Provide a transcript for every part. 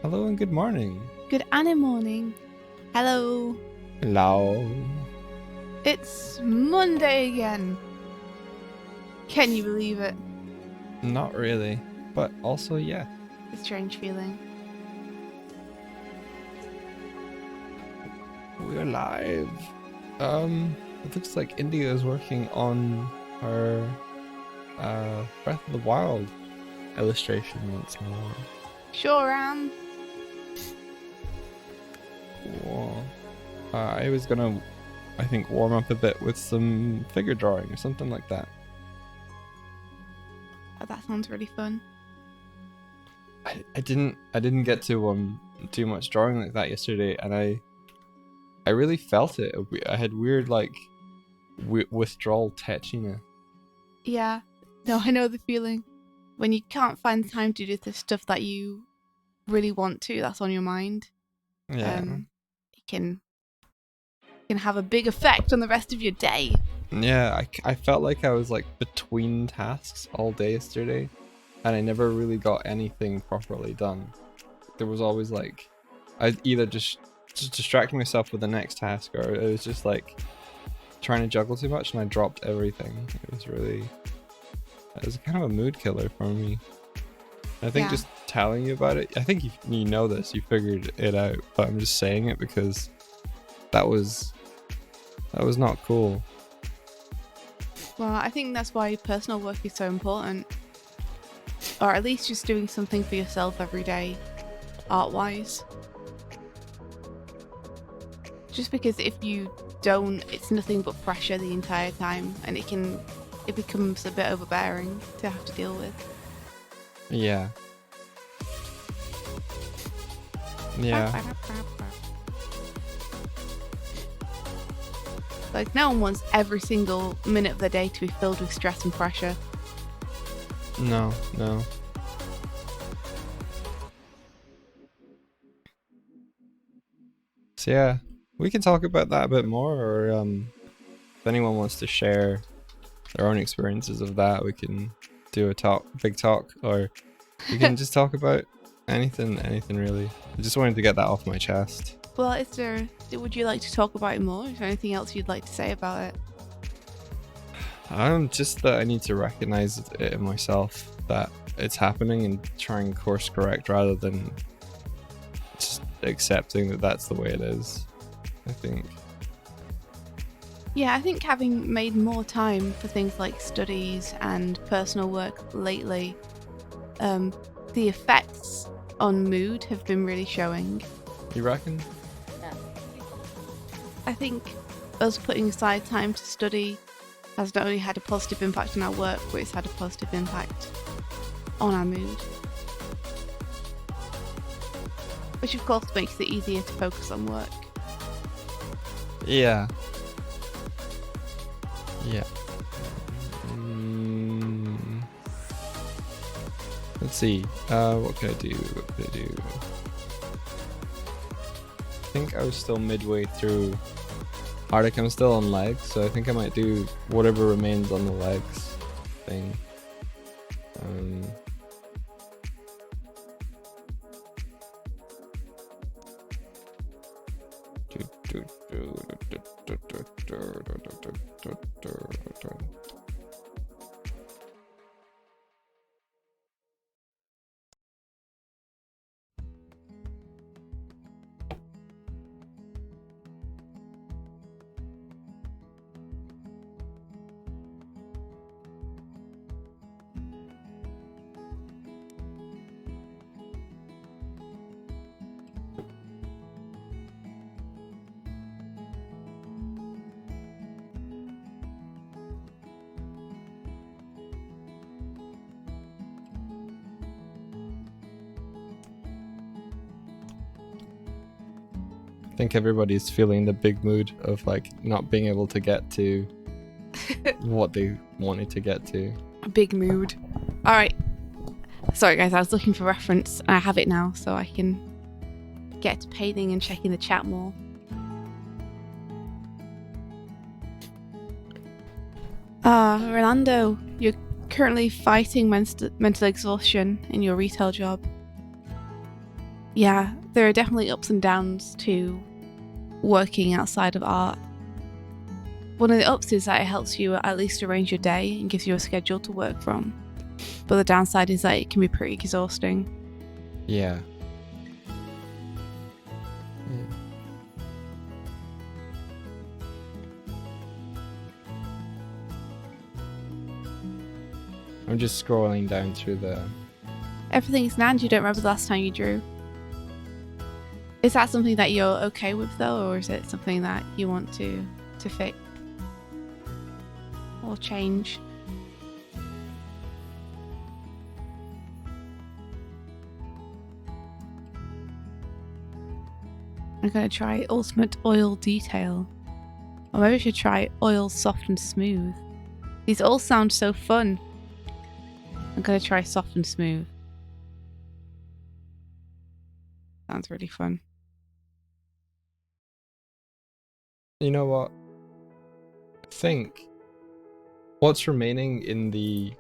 Hello and good morning. Good morning. Hello. Hello. It's Monday again. Can you believe it? Not really, but also yeah. A strange feeling. We're live. It looks like India is working on her Breath of the Wild illustration once more. Sure am. Cool. I was gonna, I think, warm up a bit with some figure drawing or something like that. Oh, that sounds really fun. I didn't get to too much drawing like that yesterday, and I really felt it. I had weird like withdrawal tetchiness. Yeah. No, I know the feeling. When you can't find time to do the stuff that you really want to, that's on your mind. Yeah. It can have a big effect on the rest of your day. Yeah, I felt like I was like between tasks all day yesterday, and I never really got anything properly done. There was always like, I either just distracting myself with the next task, or it was just like trying to juggle too much, and I dropped everything. It was kind of a mood killer for me. I think just telling you about it, I think you know this, you figured it out, but I'm just saying it because that was not cool. Well, I think that's why personal work is so important. Or at least just doing something for yourself every day, art-wise. Just because if you don't, it's nothing but pressure the entire time, and it becomes a bit overbearing to have to deal with. Yeah. Yeah. Like, no one wants every single minute of their day to be filled with stress and pressure. No. So yeah, we can talk about that a bit more, or if anyone wants to share their own experiences of that, we can do a big talk, or we can just talk about anything really. I just wanted to get that off my chest. Well, would you like to talk about it more? Is there anything else you'd like to say about it? Just that I need to recognize it in myself that it's happening and try and course correct rather than just accepting that that's the way it is, I think. Yeah, I think having made more time for things like studies and personal work lately, the effects on mood have been really showing. You reckon? I think us putting aside time to study has not only had a positive impact on our work, but it's had a positive impact on our mood. Which of course makes it easier to focus on work. Yeah. Let's see. What could I do? I think I was still midway through Arctic. I'm still on legs, so I think I might do whatever remains on the legs thing. I think everybody's feeling the big mood of like not being able to get to what they wanted to get to. A big mood. Alright. Sorry guys, I was looking for reference and I have it now so I can get to painting and checking the chat more. Rolando, you're currently fighting mental exhaustion in your retail job. Yeah, there are definitely ups and downs to working outside of art. One of the ups is that it helps you at least arrange your day and gives you a schedule to work from. But the downside is that it can be pretty exhausting. Yeah. I'm just scrolling down through the... Everything's nanned. You don't remember the last time you drew. Is that something that you're okay with though, or is it something that you want to fix or change? I'm gonna try Ultimate Oil Detail. Or maybe I should try Oil Soft and Smooth. These all sound so fun. I'm gonna try Soft and Smooth. Sounds really fun. You know what? I think what's remaining in the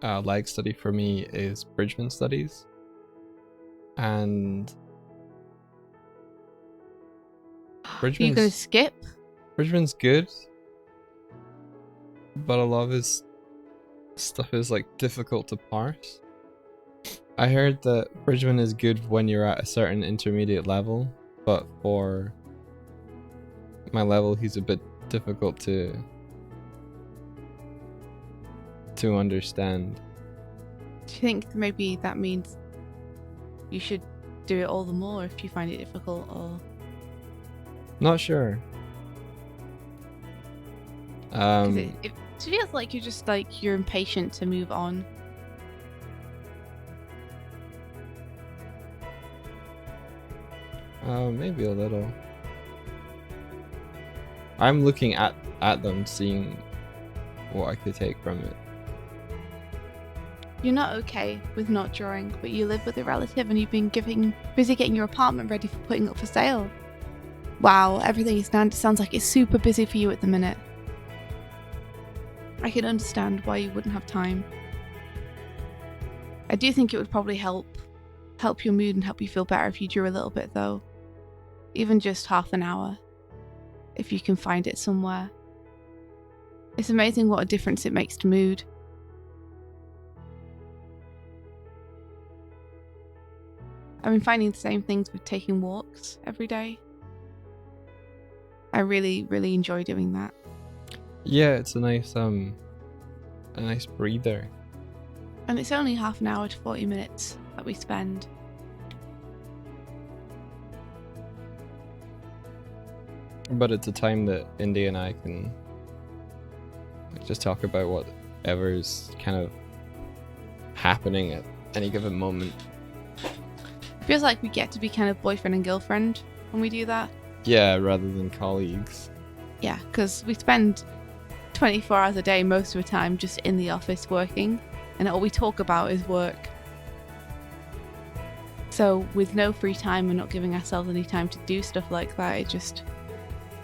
lag study for me is Bridgman studies. And Are you gonna skip? Bridgman's good, but a lot of his stuff is like difficult to parse. I heard that Bridgman is good when you're at a certain intermediate level, but for my level he's a bit difficult to understand. Do you think maybe that means you should do it all the more if you find it difficult, or? Not sure. It feels like you're just like you're impatient to move on. Maybe a little. I'm looking at them, seeing what I could take from it. You're not okay with not drawing, but you live with a relative and you've been busy getting your apartment ready for putting up for sale. Wow, everything is done. It sounds like it's super busy for you at the minute. I can understand why you wouldn't have time. I do think it would probably help your mood and help you feel better if you drew a little bit though. Even just half an hour, if you can find it somewhere. It's amazing what a difference it makes to mood. I've been finding the same things with taking walks every day. I really, really enjoy doing that. Yeah, it's a nice breather. And it's only half an hour to 40 minutes that we spend. But it's a time that Indy and I can just talk about whatever is kind of happening at any given moment. It feels like we get to be kind of boyfriend and girlfriend when we do that. Yeah, rather than colleagues. Yeah, because we spend 24 hours a day most of the time just in the office working, and all we talk about is work. So with no free time and not giving ourselves any time to do stuff like that, it just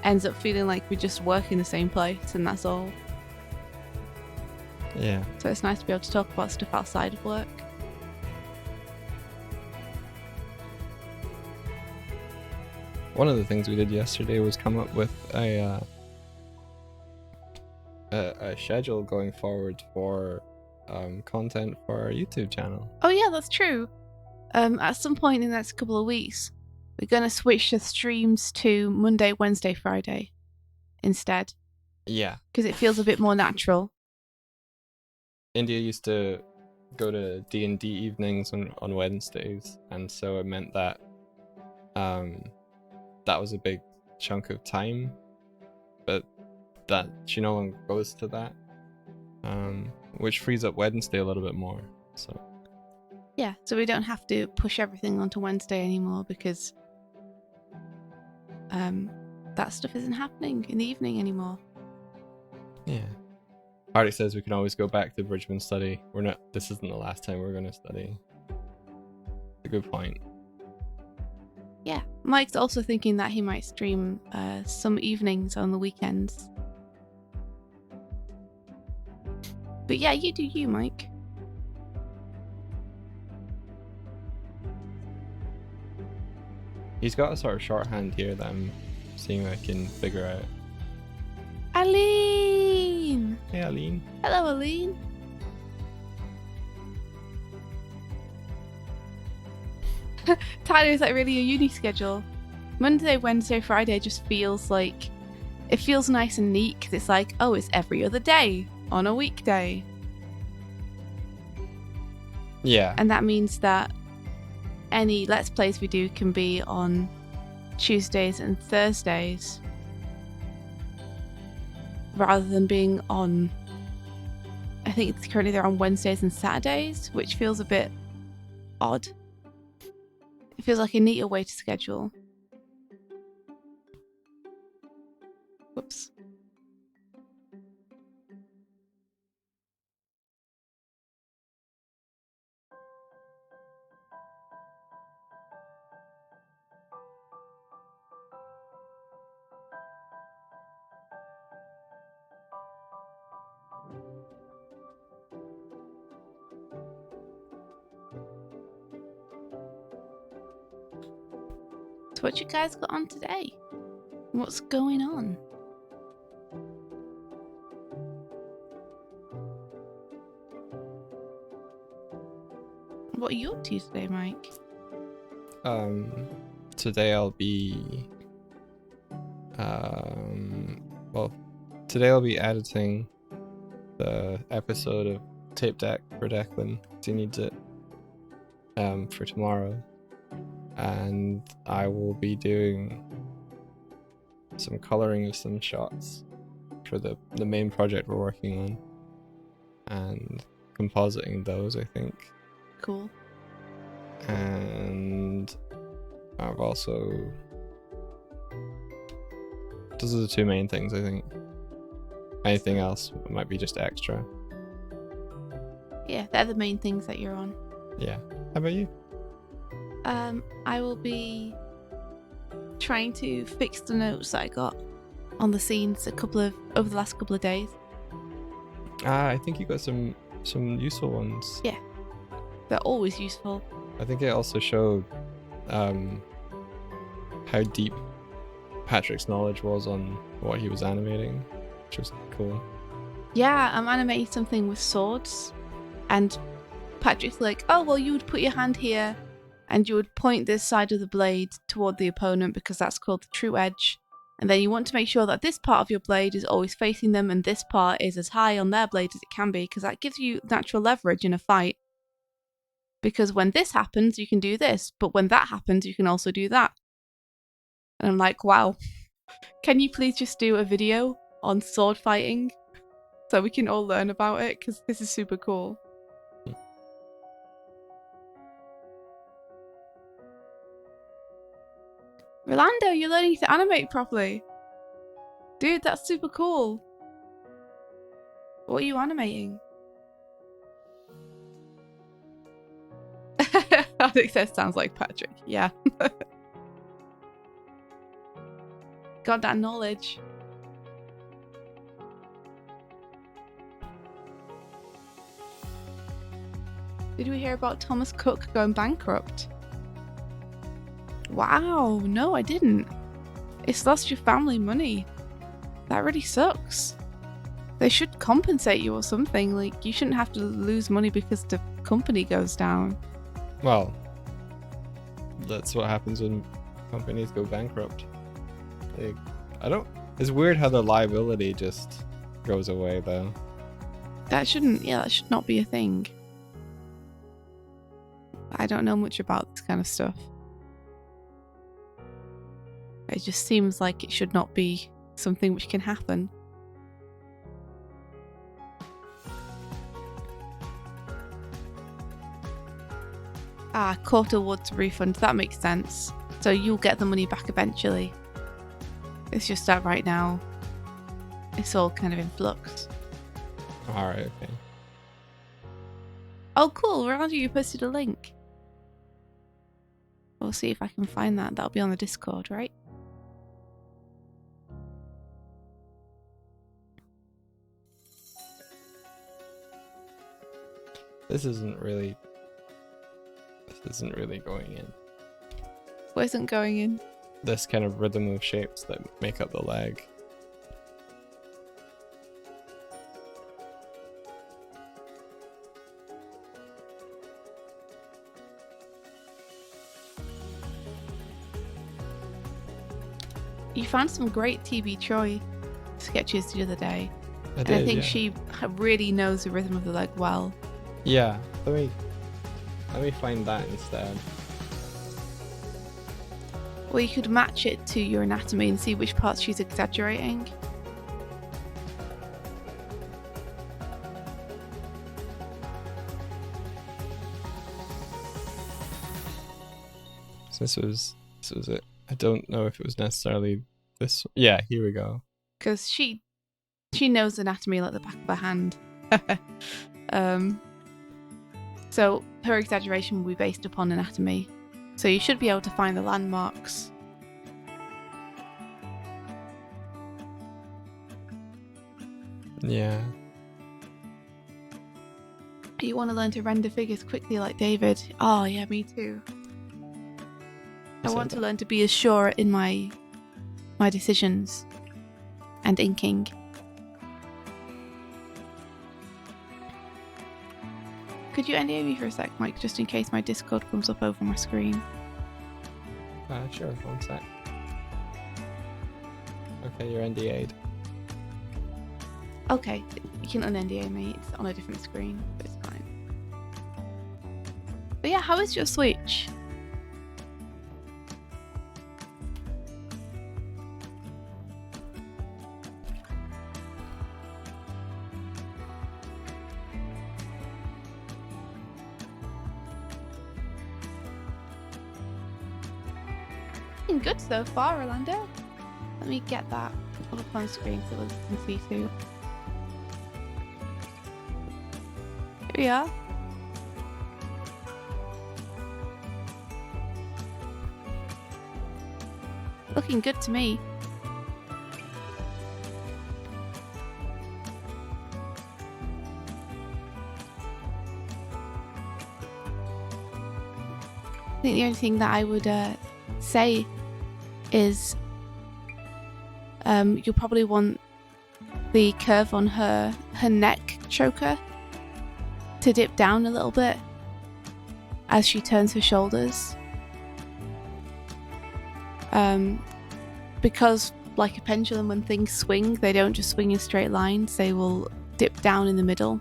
ends up feeling like we just work in the same place and that's all. Yeah. So it's nice to be able to talk about stuff outside of work. One of the things we did yesterday was come up with a schedule going forward for content for our YouTube channel. Oh yeah, that's true. At some point in the next couple of weeks, we're going to switch the streams to Monday, Wednesday, Friday instead. Yeah. Because it feels a bit more natural. India used to go to D&D evenings on Wednesdays, and so it meant that that was a big chunk of time, but that she no longer goes to that, which frees up Wednesday a little bit more. So yeah, so we don't have to push everything onto Wednesday anymore because that stuff isn't happening in the evening anymore. Yeah. Artie says we can always go back to Bridgman study. This isn't the last time we're going to study. It's a good point. Yeah, Mike's also thinking that he might stream some evenings on the weekends. But yeah, you do you, Mike. He's got a sort of shorthand here that I'm seeing if I can figure out. Aline! Hey, Aline. Hello, Aline. Tyler, is that really a uni schedule? Monday, Wednesday, Friday just feels like... It feels nice and neat because it's like, oh, it's every other day on a weekday. Yeah. And that means that any Let's Plays we do can be on Tuesdays and Thursdays rather than being on... I think it's currently they're on Wednesdays and Saturdays, which feels a bit odd. It feels like a neater way to schedule. Whoops. So what you guys got on today? What's going on? What are you up to today, Mike? Today I'll be today I'll be editing the episode of Tape Deck for Declan. He needs it for tomorrow, and I will be doing some coloring of some shots for the main project we're working on, and compositing those, I think. Cool. And I've also... Those are the two main things, I think. Anything else might be just extra. Yeah, they're the main things that you're on. Yeah. How about you? I will be trying to fix the notes that I got on the scenes over the last couple of days. I think you got some useful ones. Yeah. They're always useful. I think it also showed how deep Patrick's knowledge was on what he was animating, which was cool. Yeah, I'm animating something with swords, and Patrick's like, oh, well, you would put your hand here, and you would point this side of the blade toward the opponent because that's called the true edge. And then you want to make sure that this part of your blade is always facing them, and this part is as high on their blade as it can be, because that gives you natural leverage in a fight. Because when this happens, you can do this, but when that happens, you can also do that. And I'm like, wow, can you please just do a video on sword fighting so we can all learn about it? Because this is super cool. Rolando, you're learning to animate properly. Dude, that's super cool. What are you animating? I think that sounds like Patrick. Yeah. Got that knowledge. Did we hear about Thomas Cook going bankrupt? Wow, no, I didn't. It's lost your family money. That really sucks. They should compensate you or something. Like, you shouldn't have to lose money because the company goes down. Well, that's what happens when companies go bankrupt. It's weird how the liability just goes away, though. That should not be a thing. I don't know much about this kind of stuff. It just seems like it should not be something which can happen. Court awards refund, that makes sense. So you'll get the money back eventually. It's just that right now, it's all kind of in flux. Alright, okay. Oh cool, Ronaldo, you posted a link. We'll see if I can find that. That'll be on the Discord, right? This isn't really going in. wasn't going in. this kind of rhythm of shapes that make up the leg. You found some great TB Troy sketches the other day. I And I think she really knows the rhythm of the leg well. Yeah, let me find that instead. Or you could match it to your anatomy and see which parts she's exaggerating. So this was it. I don't know if it was necessarily this. Yeah, here we go. Because she knows anatomy like the back of her hand. So her exaggeration will be based upon anatomy. So you should be able to find the landmarks. Yeah. You want to learn to render figures quickly like David. Oh yeah, me too. I want to learn to be as sure in my decisions and inking. Could you NDA me for a sec, Mike, just in case my Discord comes up over my screen? Sure, 1 sec. Okay, you're NDA'd. Okay, you can un-NDA me. It's on a different screen, but it's fine. But yeah, how is your Switch? Looking good so far, Orlando. Let me get that up on screen so others can see too. Here we are. Looking good to me. I think the only thing that I would say is you'll probably want the curve on her neck choker to dip down a little bit as she turns her shoulders. Because like a pendulum, when things swing, they don't just swing in straight lines, they will dip down in the middle.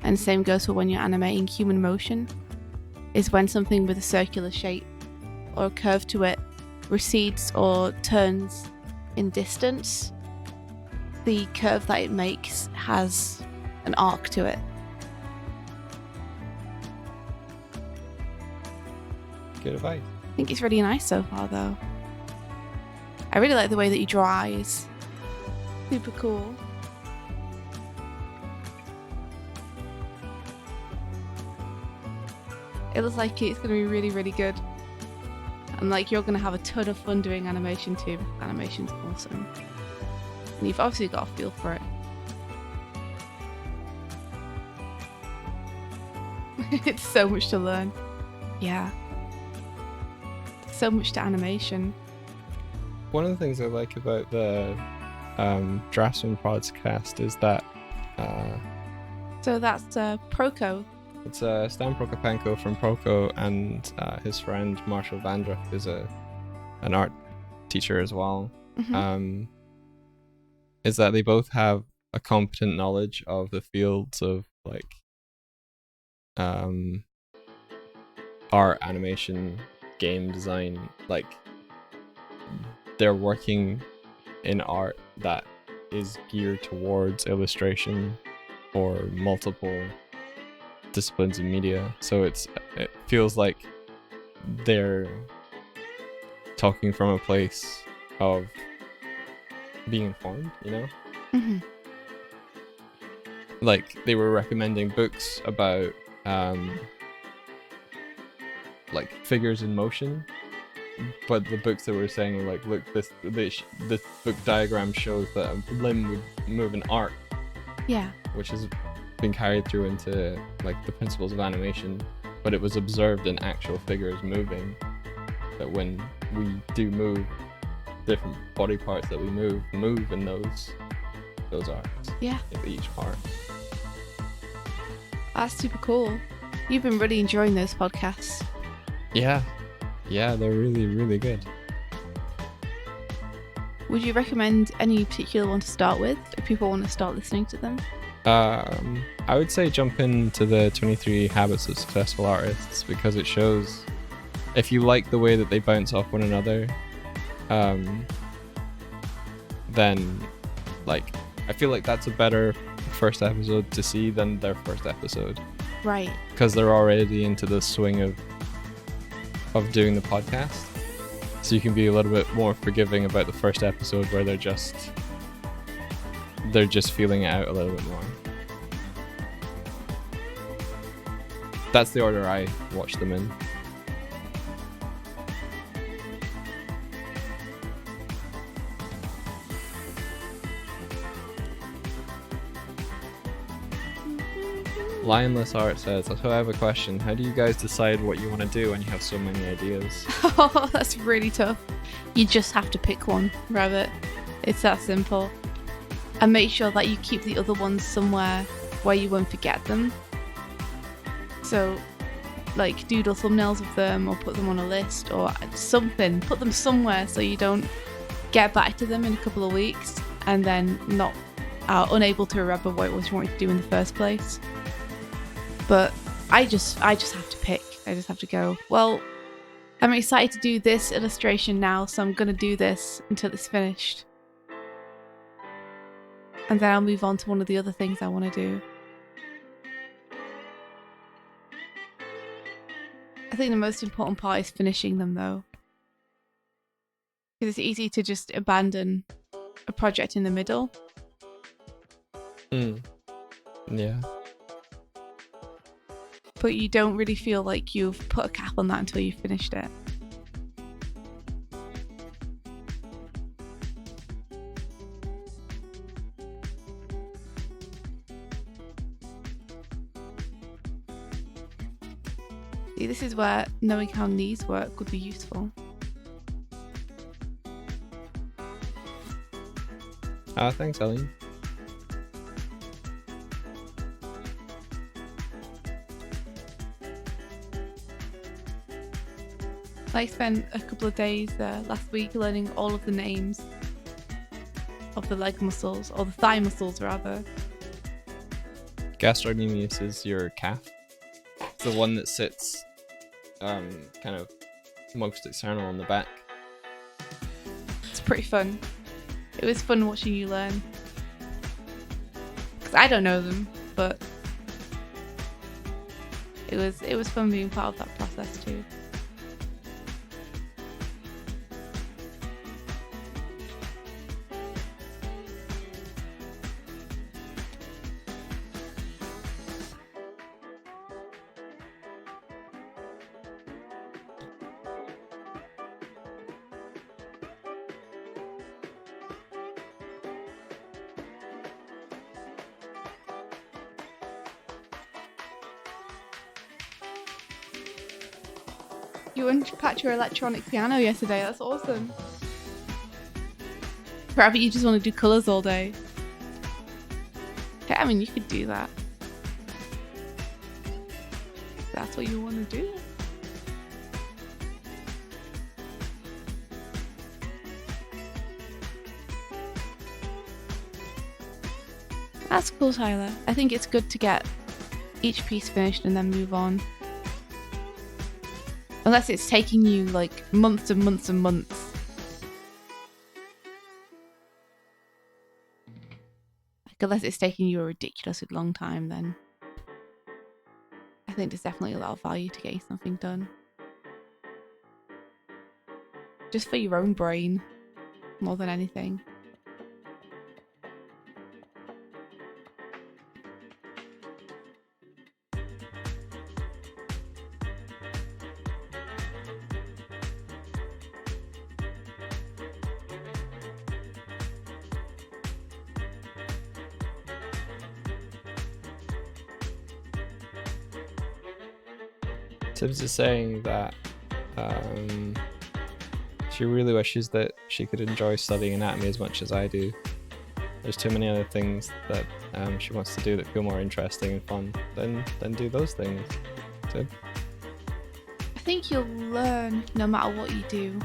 And same goes for when you're animating human motion, is when something with a circular shape or a curve to it recedes or turns in distance, the curve that it makes has an arc to it. Good advice. I think it's really nice so far though. I really like the way that you draw eyes. Super cool. It looks like it's going to be really, really good. And like you're going to have a ton of fun doing animation too. Animation's awesome. And you've obviously got a feel for it. It's so much to learn. Yeah. So much to animation. One of the things I like about the Draftsman podcast is that So that's Proco. it's Stan Prokopenko from Proco and his friend Marshall Vandruff is an art teacher as well. Mm-hmm. Is that they both have a competent knowledge of the fields of like art, animation, game design. Like they're working in art that is geared towards illustration for multiple disciplines of media. So it feels like they're talking from a place of being informed, you know? Mm-hmm. Like they were recommending books about like figures in motion, but the books that were saying were like, look, this book diagram shows that a limb would move an arc. Yeah. Which has been carried through into like the principles of animation, but it was observed in actual figures moving, that when we do move, different body parts that we move in those arcs. Yeah. In each part. That's super cool. You've been really enjoying those podcasts. Yeah, they're really, really good. Would you recommend any particular one to start with if people want to start listening to them? I would say jump into the 23 Habits of Successful Artists, because it shows, if you like the way that they bounce off one another, then like I feel like that's a better first episode to see than their first episode. Right. Because they're already into the swing of doing the podcast. So you can be a little bit more forgiving about the first episode where they're just feeling it out a little bit more. That's the order I watched them in. Lionless Art says, so I have a question. How do you guys decide what you want to do when you have so many ideas? Oh, that's really tough. You just have to pick one, Rabbit. It's that simple. And make sure that you keep the other ones somewhere where you won't forget them. So, like, doodle thumbnails of them or put them on a list or something. Put them somewhere so you don't get back to them in a couple of weeks and then not are unable to remember what it was you wanted to do in the first place. But I just have to pick. I just have to go, well, I'm excited to do this illustration now, so I'm going to do this until it's finished. And then I'll move on to one of the other things I want to do. I think the most important part is finishing them, though. Because it's easy to just abandon a project in the middle. Yeah. But you don't really feel like you've put a cap on that until you've finished it. See, this is where knowing how knees work would be useful. Thanks, Eileen. I spent a couple of days last week learning all of the names of the leg muscles, or the thigh muscles rather. Gastrocnemius is your calf. It's the one that sits kind of most external on the back. It's pretty fun. It was fun watching you learn. Because I don't know them, but it was fun being part of that process too. You unpacked your electronic piano yesterday, that's awesome. Rabbit, you just want to do colours all day. Okay, I mean, you could do that. If that's what you want to do. That's cool, Tyler. I think it's good to get each piece finished and then move on. Unless it's taking you like months and months and months. Like, unless it's taking you a ridiculously long time, then I think there's definitely a lot of value to getting something done. Just for your own brain, more than anything. Tibbs is saying that She really wishes that she could enjoy studying anatomy as much as I do. There's too many other things that she wants to do that feel more interesting and fun. Then do those things. So I think you'll learn no matter what you do.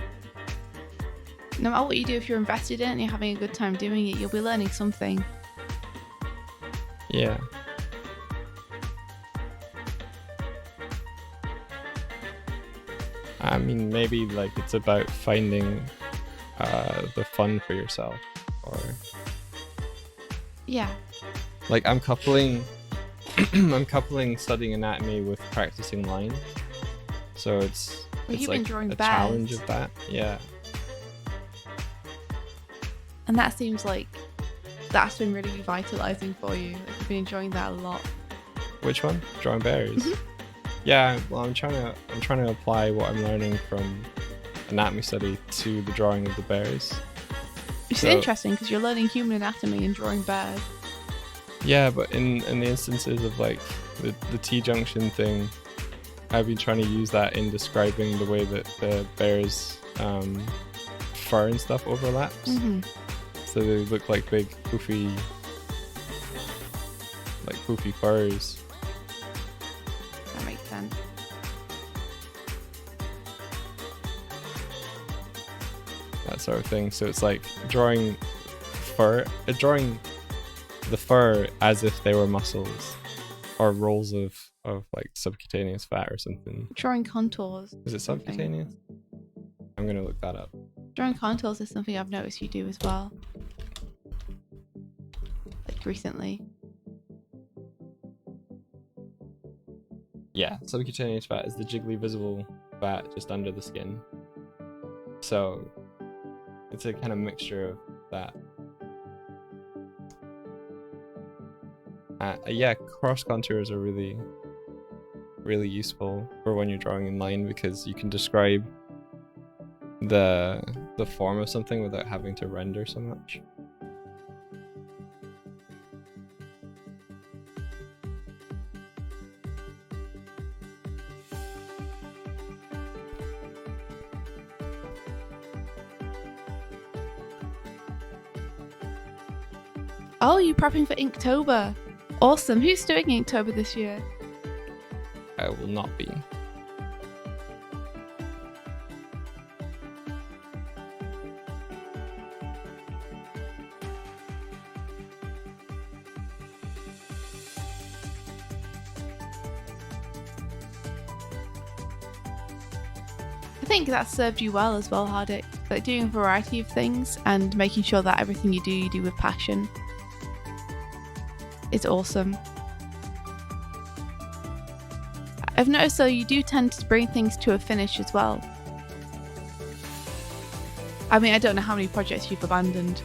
No matter what you do, if you're invested in it and you're having a good time doing it, you'll be learning something. yeah. I mean, maybe like it's about finding the fun for yourself, or Yeah. like I'm coupling studying anatomy with practicing line, so it's you've like been drawing a bears. challenge of that. Yeah. And that seems like that's been really revitalizing for you. Like you've been enjoying that a lot. Which one? Drawing berries. Yeah. Well, I'm trying to apply what I'm learning from anatomy study to the drawing of the bears. Which is So- interesting because you're learning human anatomy and drawing bears. Yeah, but in the instances of like the T-junction thing, I've been trying to use that in describing the way that the bear's fur and stuff overlaps. So they look like big poofy furs. That makes sense. That sort of thing. So it's like drawing the fur as if they were muscles or rolls of like subcutaneous fat or something. Drawing contours. Is it subcutaneous? I'm gonna look that up. Drawing contours is something I've noticed you do as well. Like recently. Yeah, subcutaneous fat is the jiggly visible fat just under the skin. So it's a kind of mixture of that. Yeah, cross contours are really, really useful for when you're drawing in line because you can describe the form of something without having to render so much. Oh, you're prepping for Inktober. Awesome. Who's doing Inktober this year? I will not be. I think that served you well as well, Hardik. Like doing a variety of things and making sure that everything you do with passion. It's awesome. I've noticed though you do tend to bring things to a finish as well. I mean, I don't know how many projects you've abandoned,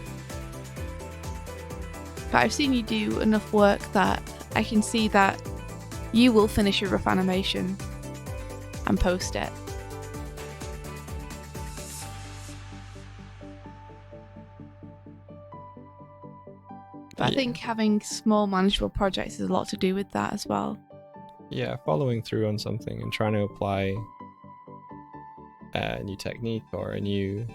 but I've seen you do enough work that I can see that you will finish a rough animation and post it. But I think having small manageable projects has a lot to do with that as well. Yeah, following through on something and trying to apply a new technique or a new...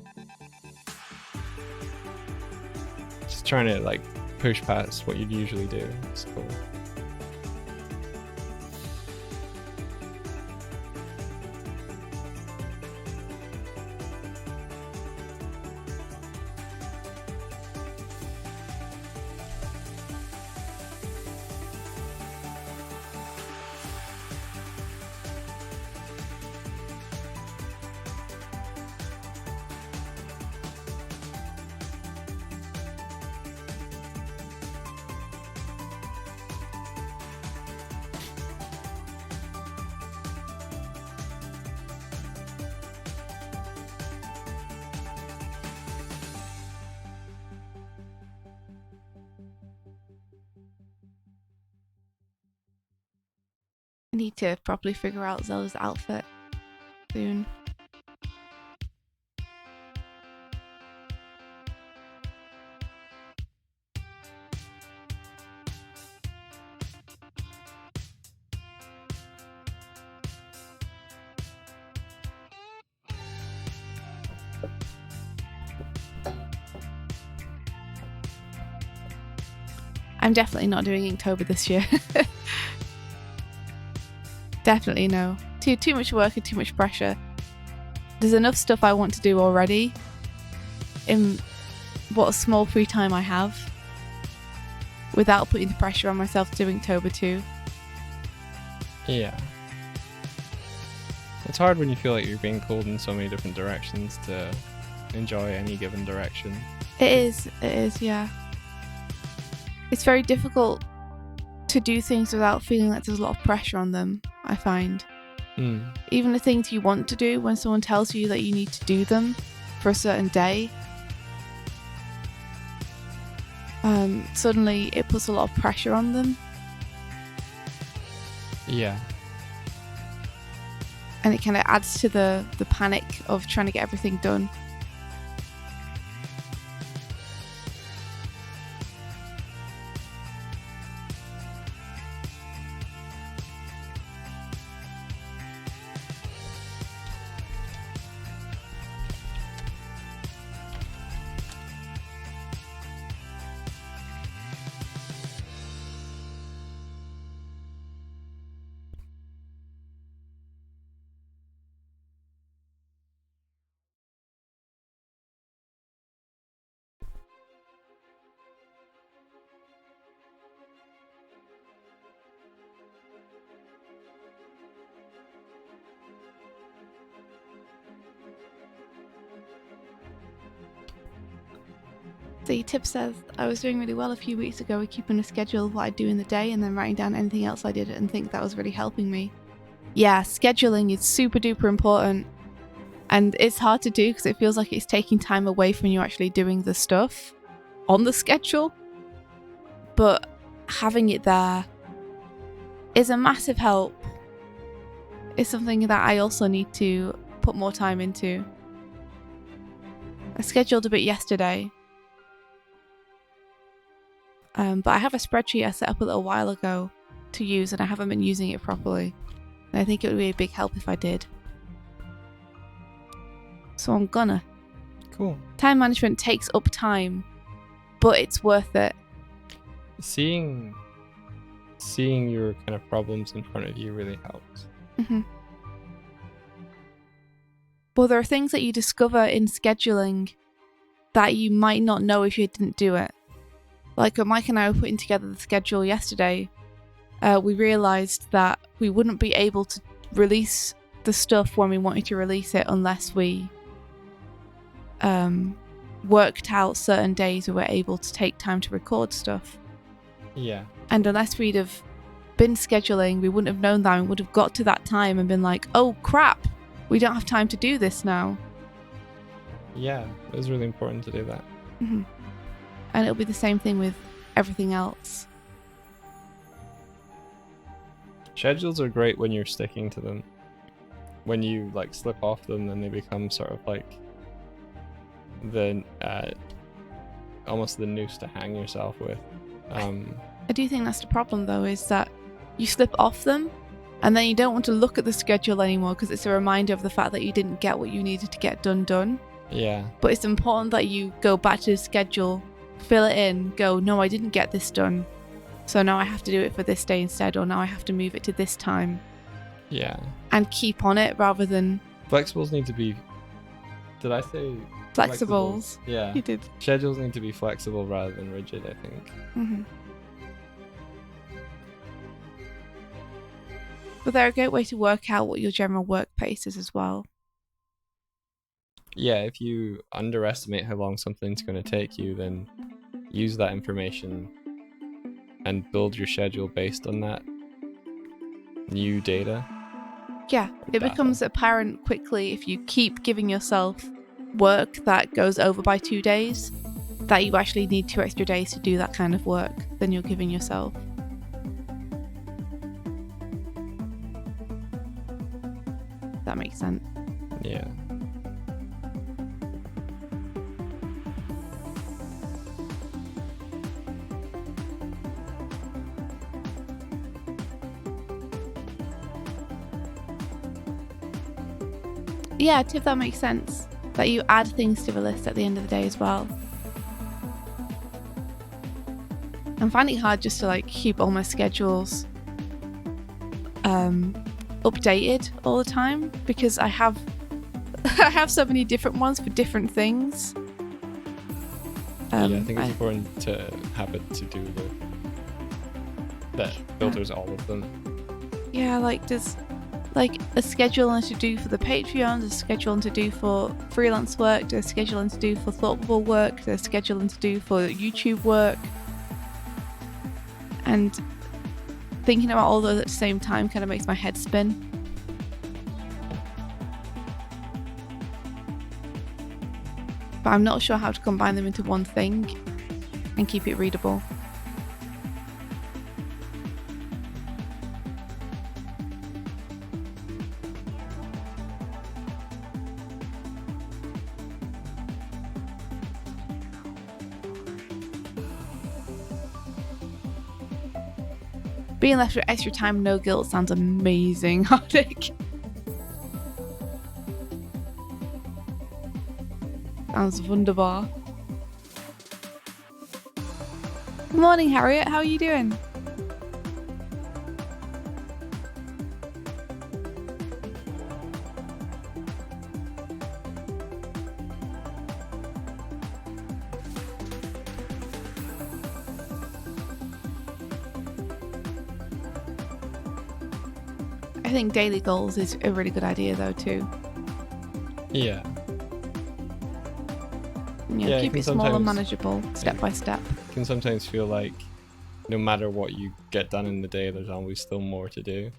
Just trying to like push past what you'd usually do. It's cool. I need to properly figure out Zelda's outfit soon. I'm definitely not doing Inktober this year. Definitely no. Too much work and too much pressure. There's enough stuff I want to do already in what small free time I have without putting the pressure on myself to do Inktober too. Yeah. It's hard when you feel like you're being pulled in so many different directions to enjoy any given direction. It is, yeah. It's very difficult to do things without feeling like there's a lot of pressure on them, I find. Even the things you want to do, when someone tells you that you need to do them for a certain day, suddenly it puts a lot of pressure on them. Yeah. And it kind of adds to the panic of trying to get everything done. The tip says, I was doing really well a few weeks ago with keeping a schedule of what I'd do in the day and then writing down anything else I did and think that was really helping me. Yeah, scheduling is super duper important, and it's hard to do because it feels like it's taking time away from you actually doing the stuff on the schedule, but having it there is a massive help. It's something that I also need to put more time into. I scheduled a bit yesterday, but I have a spreadsheet I set up a little while ago to use and I haven't been using it properly. And I think it would be a big help if I did. So I'm gonna. Cool. Time management takes up time, but it's worth it. Seeing your kind of problems in front of you really helps. Mm-hmm. Well, there are things that you discover in scheduling that you might not know if you didn't do it. Like when Mike and I were putting together the schedule yesterday, we realised that we wouldn't be able to release the stuff when we wanted to release it unless we worked out certain days we were able to take time to record stuff. Yeah. And unless we'd have been scheduling, we wouldn't have known that and would have got to that time and been like, oh crap, we don't have time to do this now. Yeah, it was really important to do that. Mm-hmm. And it'll be the same thing with everything else. Schedules are great when you're sticking to them. When you like slip off them, then they become sort of like the almost the noose to hang yourself with. I do think that's the problem though, is that you slip off them and then you don't want to look at the schedule anymore because it's a reminder of the fact that you didn't get what you needed to get done. Yeah. But it's important that you go back to the schedule, fill it in, go, no, I didn't get this done, so now I have to do it for this day instead, or now I have to move it to this time. Yeah. And keep on it rather than... Flexibles need to be... Did I say... Flexibles? Yeah. You did. Schedules need to be flexible rather than rigid, I think. Mm-hmm. But they're a great way to work out what your general work pace is as well. Yeah, if you underestimate how long something's going to take you, then use that information and build your schedule based on that new data. Yeah, it becomes apparent quickly if you keep giving yourself work that goes over by 2 days, that you actually need 2 extra days to do that kind of work than you're giving yourself. That makes sense. Yeah. Yeah, Tiff, that makes sense. That you add things to the list at the end of the day as well. I'm finding it hard just to like keep all my schedules updated all the time, because I have so many different ones for different things. Yeah, I think it's important to have a to-do list that filters all of them. Yeah, like there's like a schedule and to do for the Patreon, there's a schedule and to do for freelance work, there's a schedule and to do for thoughtful work, there's a schedule and to do for YouTube work. And thinking about all those at the same time kind of makes my head spin. But I'm not sure how to combine them into one thing and keep it readable. Being left with extra time, no guilt sounds amazing, Hardik. Sounds wunderbar. Good morning, Harriet. How are you doing? I think daily goals is a really good idea though too. Yeah. Yeah, keep it small and manageable, step by step. It can sometimes feel like no matter what you get done in the day, there's always still more to do.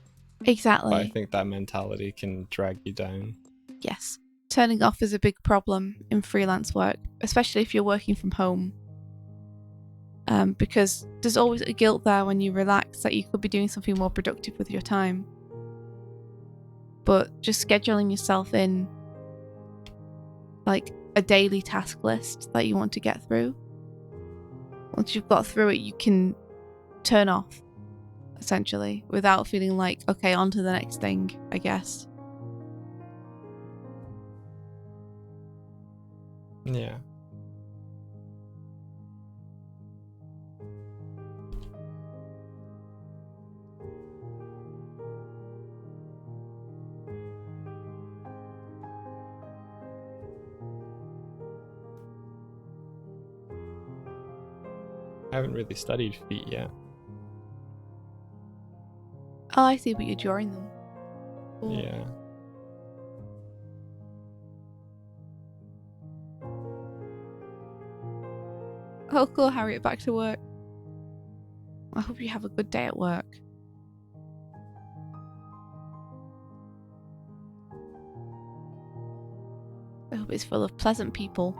Exactly. But I think that mentality can drag you down. Yes. Turning off is a big problem in freelance work, especially if you're working from home. Because there's always a guilt there when you relax that you could be doing something more productive with your time. But just scheduling yourself in like a daily task list that you want to get through. Once you've got through it, you can turn off, essentially, without feeling like, okay, on to the next thing, I guess. Yeah. I haven't really studied feet yet. Oh, I see, but you're drawing them. Cool. Yeah. Oh, cool, Harriet, back to work. I hope you have a good day at work. I hope it's full of pleasant people.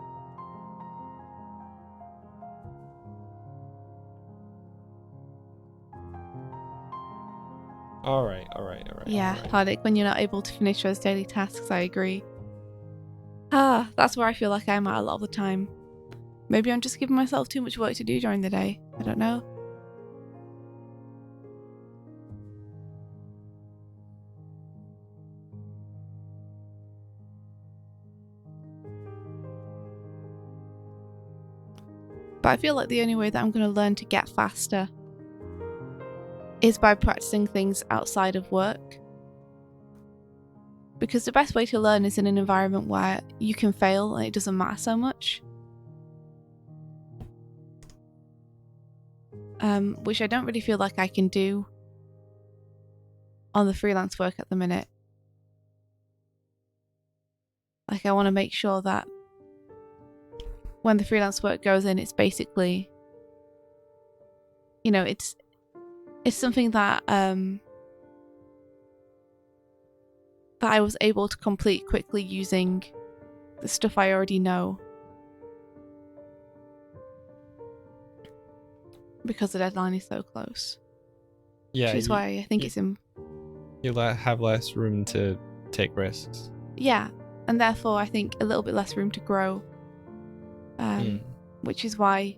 All right. Yeah, Hardik, when you're not able to finish those daily tasks, I agree. That's where I feel like I'm at a lot of the time. Maybe I'm just giving myself too much work to do during the day. I don't know. But I feel like the only way that I'm going to learn to get faster is by practicing things outside of work. Because the best way to learn is in an environment where you can fail and it doesn't matter so much. Which I don't really feel like I can do on the freelance work at the minute. Like, I want to make sure that when the freelance work goes in, it's basically, you know, it's something that that I was able to complete quickly using the stuff I already know. Because the deadline is so close. Yeah. Which is why I think it's in. You'll have less room to take risks. Yeah, and therefore I think a little bit less room to grow. Which is why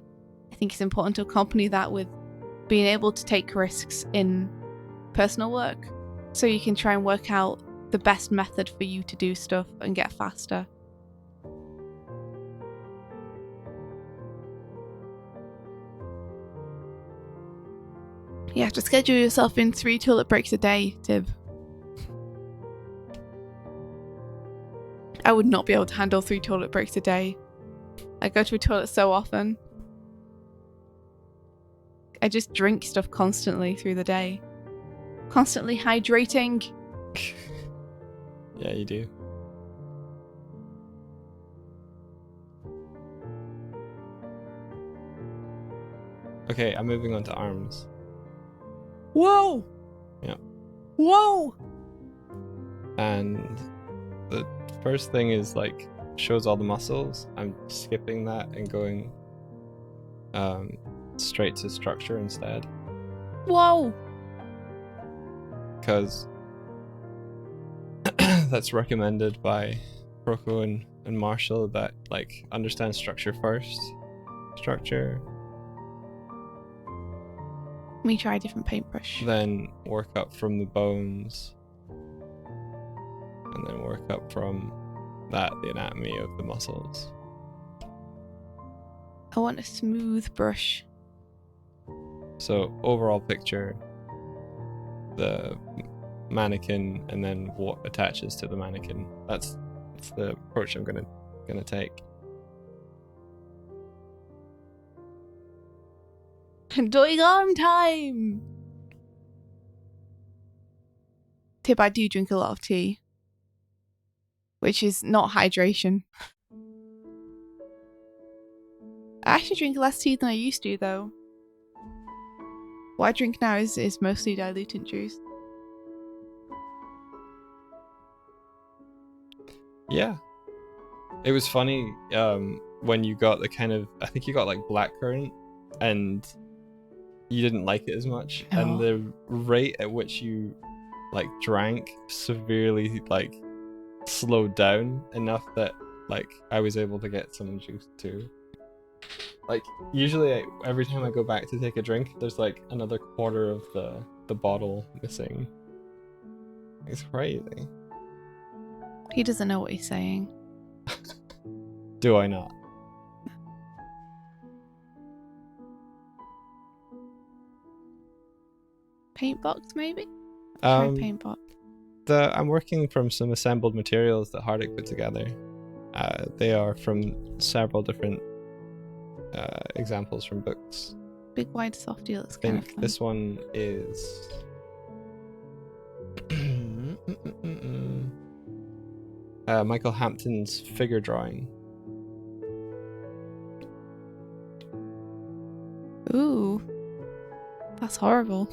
I think it's important to accompany that with being able to take risks in personal work. So you can try and work out the best method for you to do stuff and get faster. You have to schedule yourself in 3 toilet breaks a day, Tib. I would not be able to handle 3 toilet breaks a day. I go to a toilet so often. I just drink stuff constantly through the day. Constantly hydrating. Yeah, you do. Okay, I'm moving on to arms. Whoa! Yeah. Whoa! And the first thing is like shows all the muscles. I'm skipping that and going straight to structure instead. Whoa! Because that's recommended by Rocco and Marshall, that like understand structure first. Structure. Let me try a different paintbrush. Then work up from the bones. And then work up from that, the anatomy of the muscles. I want a smooth brush. So overall picture, the mannequin, and then what attaches to the mannequin. That's the approach I'm gonna take. Doig arm time! Tip, I do drink a lot of tea. Which is not hydration. I actually drink less tea than I used to, though. What I drink now is mostly diluted juice. Yeah. It was funny when you got the kind of, I think you got like blackcurrant, and you didn't like it as much, Oh. and the rate at which you like drank severely like slowed down enough that like I was able to get some juice too. Like usually every time I go back to take a drink, there's like another quarter of the bottle missing. It's crazy. He doesn't know what he's saying. Do I not? Paint box, maybe? Try paint box. I'm working from some assembled materials that Hardik put together. They are from several different examples from books. Big wide softy looks I kind of think fun. this one is Michael Hampton's figure drawing. Ooh. That's horrible.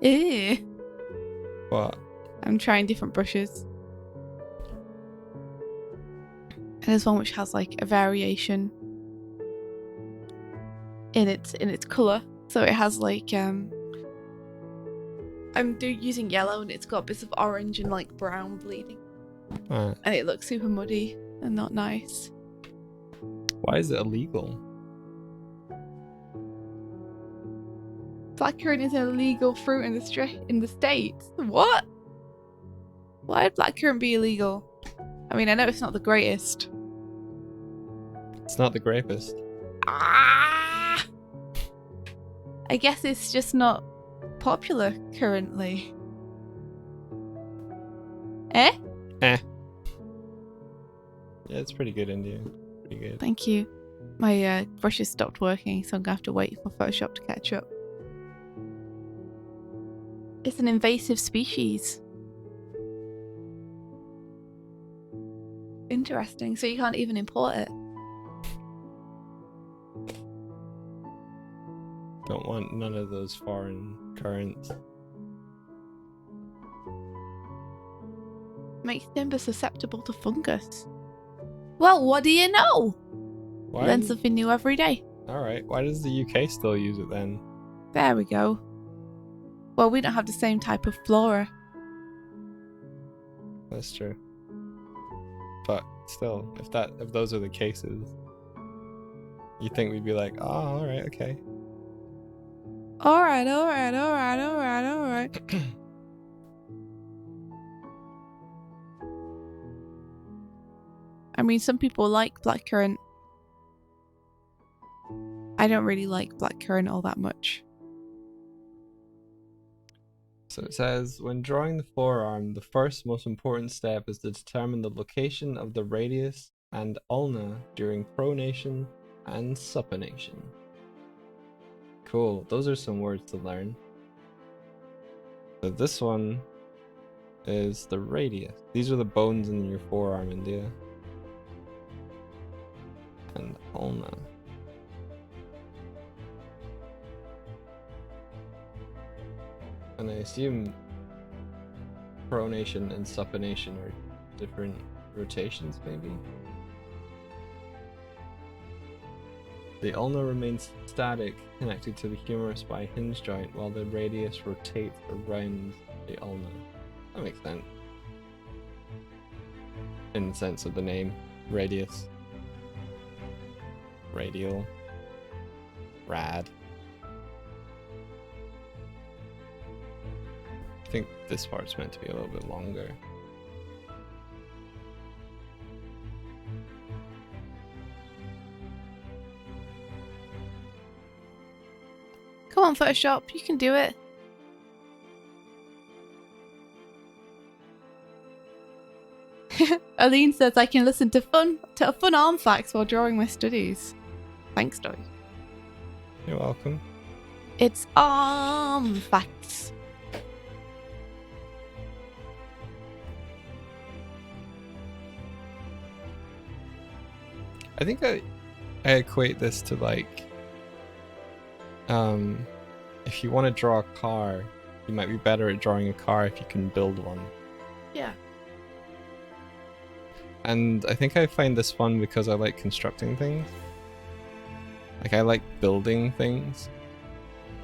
Ew. What? I'm trying different brushes. And there's one which has like a variation in its colour. So it has like I'm using yellow, and it's got bits of orange and like brown bleeding. And it looks super muddy and not nice. Why is it illegal? Blackcurrant is an illegal fruit in the States. What? Why would blackcurrant be illegal? I mean, I know it's not the greatest. It's not the greatest. Ah! I guess it's just not popular currently. Eh? Yeah, it's pretty good, India. Pretty good. Thank you. My brushes stopped working, so I'm gonna have to wait for Photoshop to catch up. It's an invasive species. Interesting. So you can't even import it. Don't want none of those foreign currents. Makes timber susceptible to fungus. Well, what do you know? Why? Learn something new every day. Alright, why does the UK still use it then? There we go. Well, we don't have the same type of flora. That's true. But still, if those are the cases, you think we'd be like, oh, alright, okay. Alright. I mean, some people like blackcurrant. I don't really like blackcurrant all that much. So it says, when drawing the forearm, the first most important step is to determine the location of the radius and ulna during pronation and supination. Cool, those are some words to learn. So this one is the radius. These are the bones in your forearm, India. And ulna. And I assume pronation and supination are different rotations, maybe? The ulna remains static, connected to the humerus by a hinge joint, while the radius rotates around the ulna. That makes sense. In the sense of the name, radius. Radial. Rad. I think this part's meant to be a little bit longer. Come on, Photoshop, you can do it. Aline says I can listen to fun arm facts while drawing my studies. Thanks, Doig. You're welcome. It's arm facts. I think I equate this to like, if you want to draw a car, you might be better at drawing a car if you can build one. Yeah. And I think I find this fun because I like constructing things. Like, I like building things.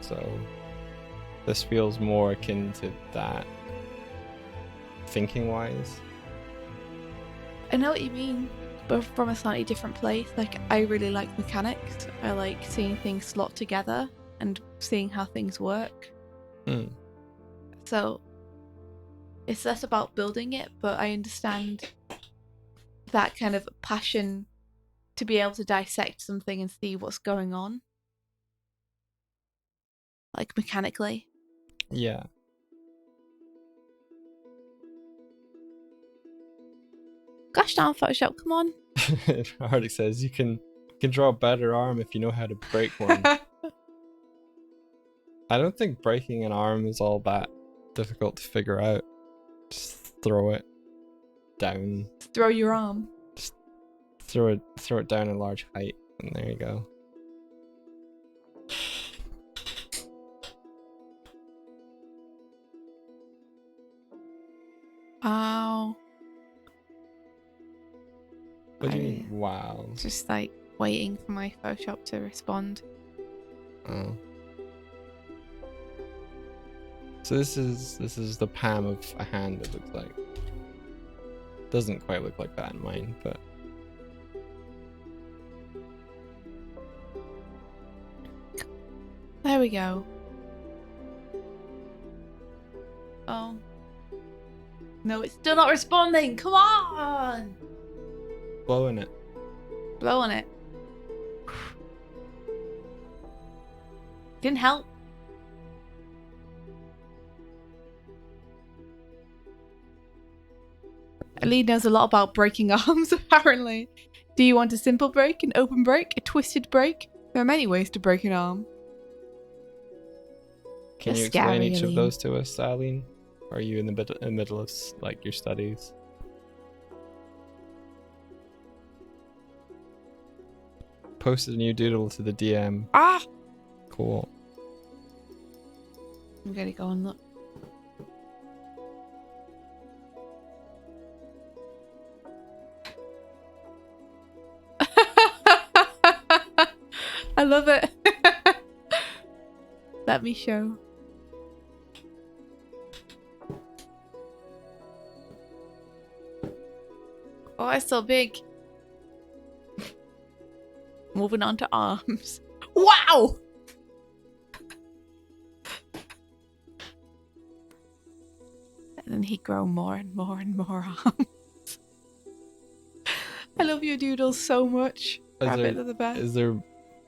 So this feels more akin to that, thinking wise. I know what you mean, but from a slightly different place. Like, I really like mechanics. I like seeing things slot together and seeing how things work. So it's less about building it, but I understand that kind of passion to be able to dissect something and see what's going on, like mechanically. Yeah. Gosh darn Photoshop, come on. Hardik says you can draw a better arm if you know how to break one. I don't think breaking an arm is all that difficult to figure out. Just throw it down. Throw your arm. Just throw it down a large height, and there you go. Wow. What do you mean, wow? Just like waiting for my Photoshop to respond. Oh. So this is the palm of a hand, it looks like. Doesn't quite look like that in mine, but there we go. Oh. No, it's still not responding. Come on! blowing it. Blow on it. Didn't help. Lee knows a lot about breaking arms, apparently. Do you want a simple break, an open break, a twisted break? There are many ways to break an arm. Can you explain each of those to us, Aline? Or are you in the middle of like your studies? Posted a new doodle to the DM. Ah! Cool. I'm gonna go and look. I love it. Let me show. Oh, it's so big. Moving on to arms. Wow! And then he'd grow more and more and more arms. I love your doodles so much. Rabbit are the best. Is there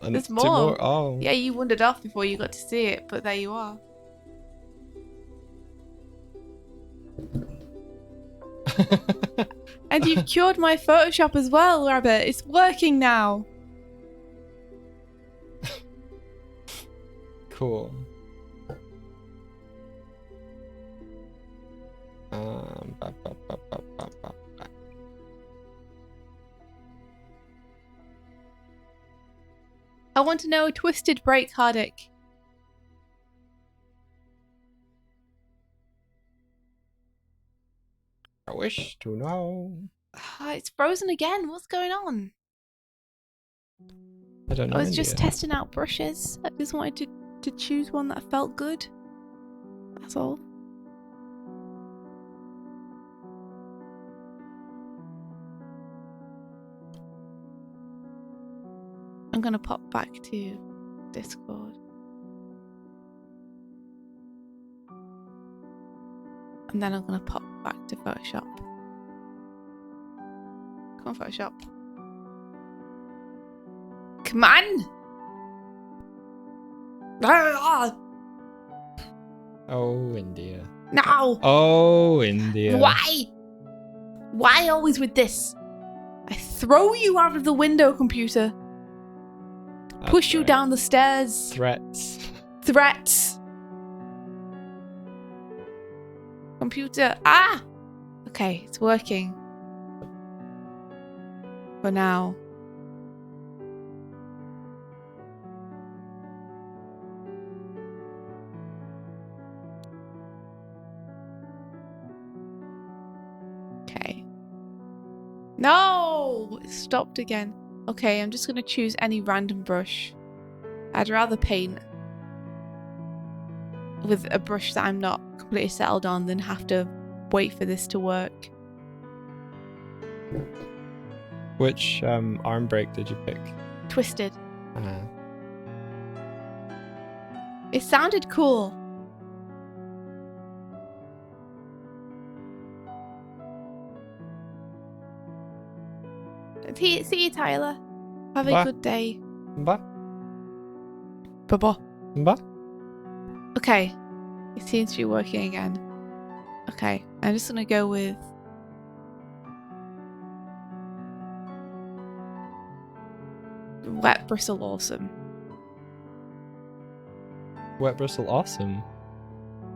There's two more. Oh. Yeah, you wandered off before you got to see it, but there you are. And you've cured my Photoshop as well, Rabbit. It's working now. Cool. I want to know a twisted break, Hardic. I wish to know. It's frozen again. What's going on? I don't know. I was just testing out brushes. I just wanted to choose one that felt good. That's all. I'm gonna pop back to Discord. And then I'm gonna pop back to Photoshop. Come on, Photoshop. Come on! Oh, India. No! Oh, India. Why? Why always with this? I throw you out of the window, computer. That's Push you right. down the stairs. Threats. Threats. Computer. Ah! Okay, it's working. For now. Okay. No! It stopped again. Okay, I'm just going to choose any random brush. I'd rather paint with a brush that I'm not completely settled on than have to wait for this to work. Which arm break did you pick? Twisted. Uh, It sounded cool. See you, Tyler. Have a Bye. good day. Mba? Bye-bye. Mba? Okay. It seems to be working again. Okay. I'm just going to go with... Wet Bristle Awesome. Wet Bristle Awesome.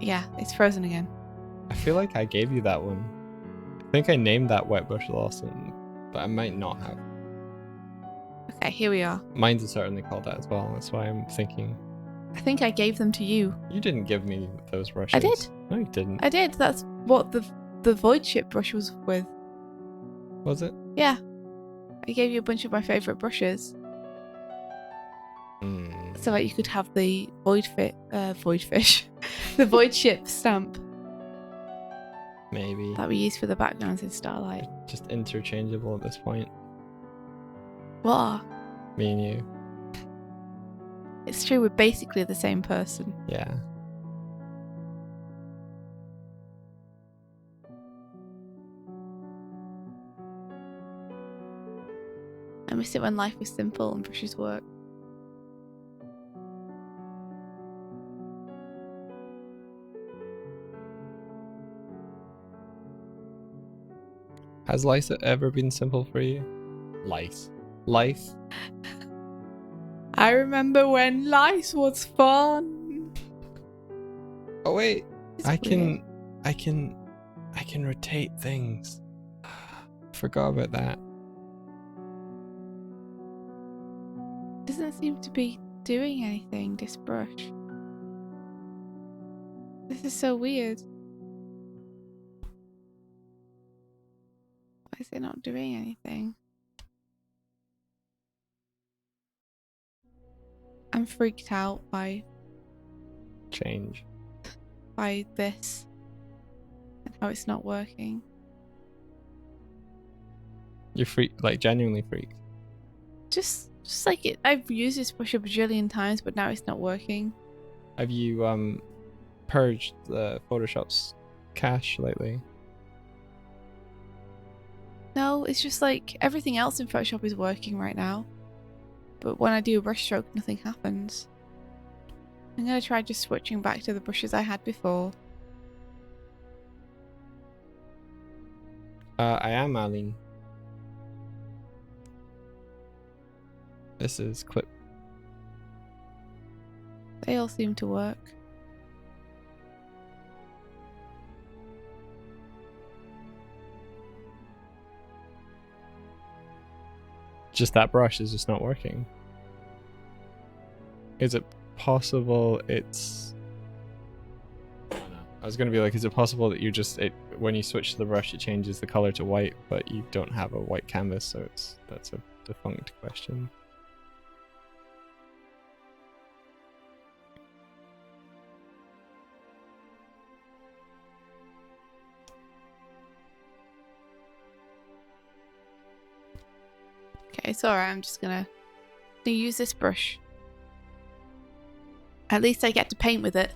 Yeah, it's frozen again. I feel like I gave you that one. I think I named that Wet Bristle Awesome, but I might not have. Okay, here we are. Mine's certainly called that as well. That's why I'm thinking. I think I gave them to you. You didn't give me those brushes. I did. No, you didn't. I did. That's what the Void Ship brush was with. Was it? Yeah. I gave you a bunch of my favourite brushes. So that you could have the Void Fish. The Void Ship stamp Maybe. that we use for the backgrounds in Starlight. Just interchangeable at this point. What? Me and you. It's true, we're basically the same person. Yeah. I miss it when life was simple and brushes work. Has life ever been simple for you? Life. I remember when life was fun. Oh wait, It's I weird. can rotate things. Forgot about that. Doesn't seem to be doing anything, this brush. This is so weird. Why is it not doing anything? I'm freaked out by Change. this and how it's not working. You're freaked, like genuinely freaked. Just like it. I've used this brush a bajillion times, but now it's not working. Have you purged the Photoshop's cache lately? No, it's just like everything else in Photoshop is working right now. But when I do a brush stroke, nothing happens. I'm going to try just switching back to the brushes I had before. I am Aline. This is Clip. They all seem to work. Just that brush is just not working. Is it possible it's... Oh, no. I was going to be like, is it possible that you just... when you switch the brush, it changes the color to white, but you don't have a white canvas, so that's a defunct question. Okay, it's alright, I'm just gonna use this brush. At least I get to paint with it.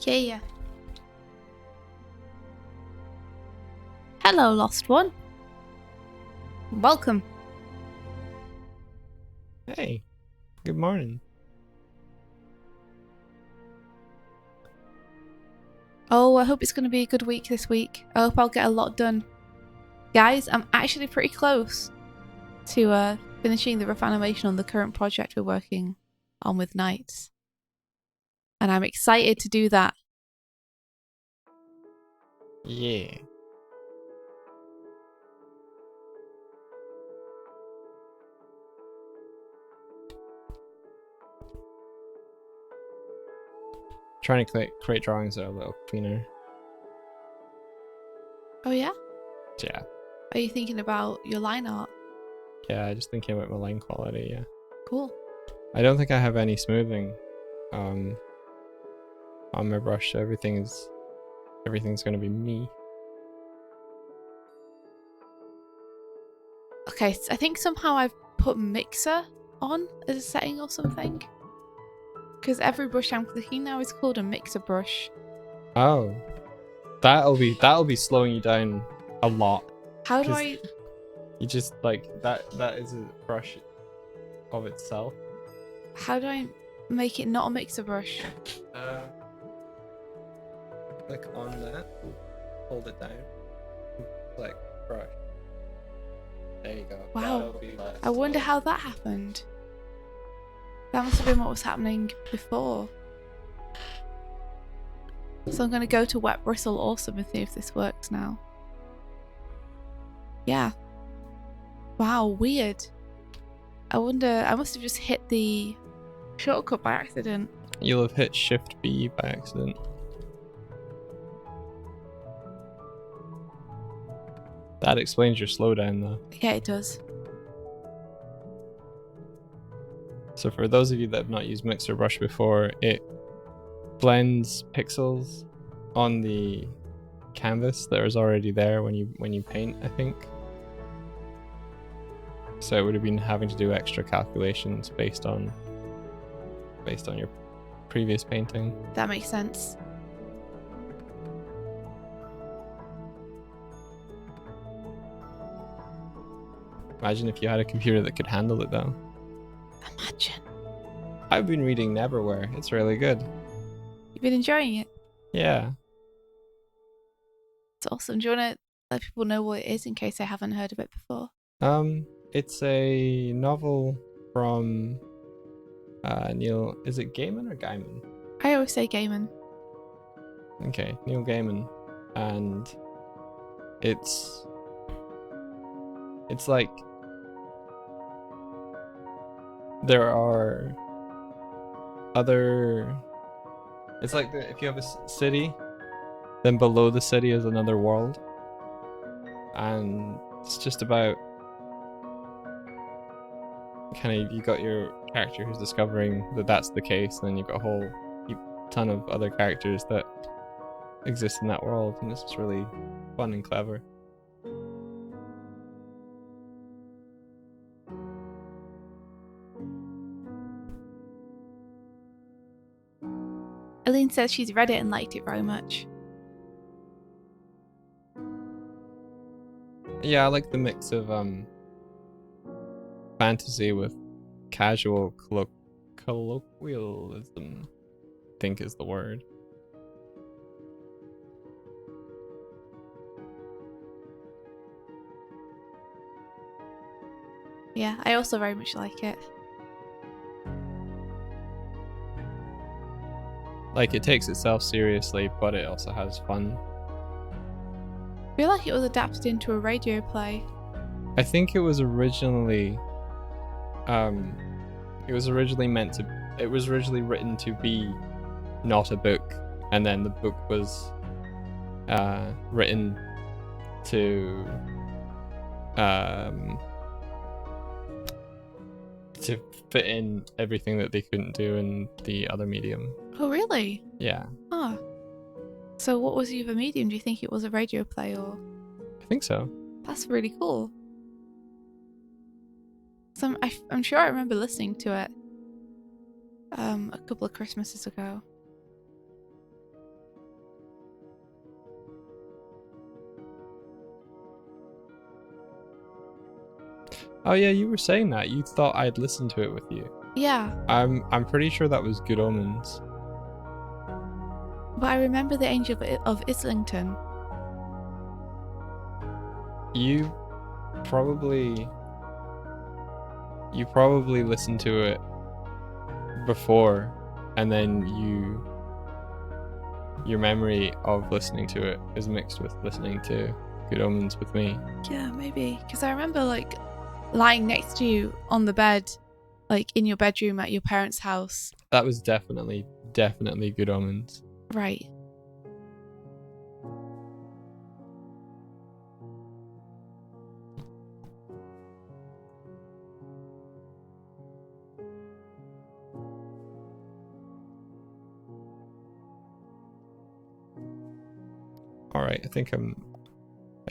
Yeah. Hello, lost one. Welcome. Hey, good morning. Oh, I hope it's going to be a good week this week. I hope I'll get a lot done. Guys, I'm actually pretty close to finishing the rough animation on the current project we're working on with Knights. And I'm excited to do that. Yeah. Trying to create drawings that are a little cleaner. Oh yeah? Yeah. Are you thinking about your line art? Yeah, just thinking about my line quality, yeah. Cool. I don't think I have any smoothing on my brush, so everything's gonna be me. Okay, so I think somehow I've put mixer on as a setting or something. Because every brush I'm clicking now is called a mixer brush. Oh. That'll be slowing you down a lot. How do I... You just like that is a brush of itself. How do I make it not a mixer brush? Click on that, hold it down, click brush. There you go. Wow. I wonder how that happened. That must have been what was happening before. So I'm going to go to Wet Bristle Awesome and see if this works now. Yeah. Wow, weird. I wonder, I must have just hit the shortcut by accident. You'll have hit Shift B by accident. That explains your slowdown though. Yeah, it does. So for those of you that have not used Mixer Brush before, it blends pixels on the canvas that is already there when you paint, I think. So it would have been having to do extra calculations based on your previous painting. That makes sense. Imagine if you had a computer that could handle it though. Imagine. I've been reading Neverwhere. It's really good. You've been enjoying it? Yeah. It's awesome. Do you want to let people know what it is in case they haven't heard of it before? It's a novel from Neil. Is it Gaiman or Gaiman? I always say Gaiman. Okay, Neil Gaiman, and it's like there are other. It's like if you have a city, then below the city is another world, and it's just about kind of, you got your character who's discovering that that's the case, and then you've got a whole ton of other characters that exist in that world, and it's just really fun and clever. Aline says she's read it and liked it very much. Yeah, I like the mix of fantasy with casual colloquialism, I think is the word. Yeah, I also very much like it. Like, it takes itself seriously, but it also has fun. I feel like it was adapted into a radio play. I think it was originally it was originally written to be not a book, and then the book was written to fit in everything that they couldn't do in the other medium. Oh, really? Yeah. Oh. So what was the other medium? Do you think it was a radio play or? I think so. That's really cool. So I'm sure I remember listening to it a couple of Christmases ago. Oh yeah, you were saying that. You thought I'd listen to it with you. Yeah. I'm pretty sure that was Good Omens. But I remember The Angel of Islington. You probably listened to it before, and then your memory of listening to it is mixed with listening to Good Omens with me. Yeah, maybe. Because I remember like lying next to you on the bed, like in your bedroom at your parents' house. That was definitely Good Omens. Right. Alright, I think I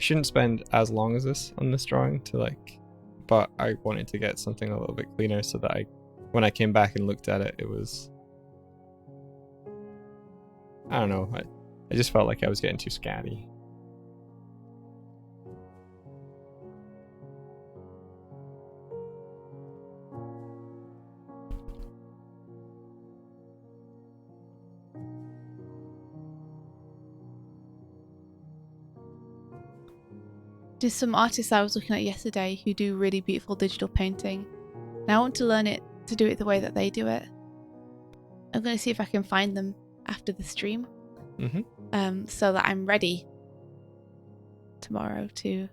shouldn't spend as long as this on this drawing but I wanted to get something a little bit cleaner so that when I came back and looked at it, it was, I don't know, I just felt like I was getting too scatty. There's some artists I was looking at yesterday who do really beautiful digital painting. Now I want to learn it to do it the way that they do it. I'm going to see if I can find them after the stream. So that I'm ready tomorrow to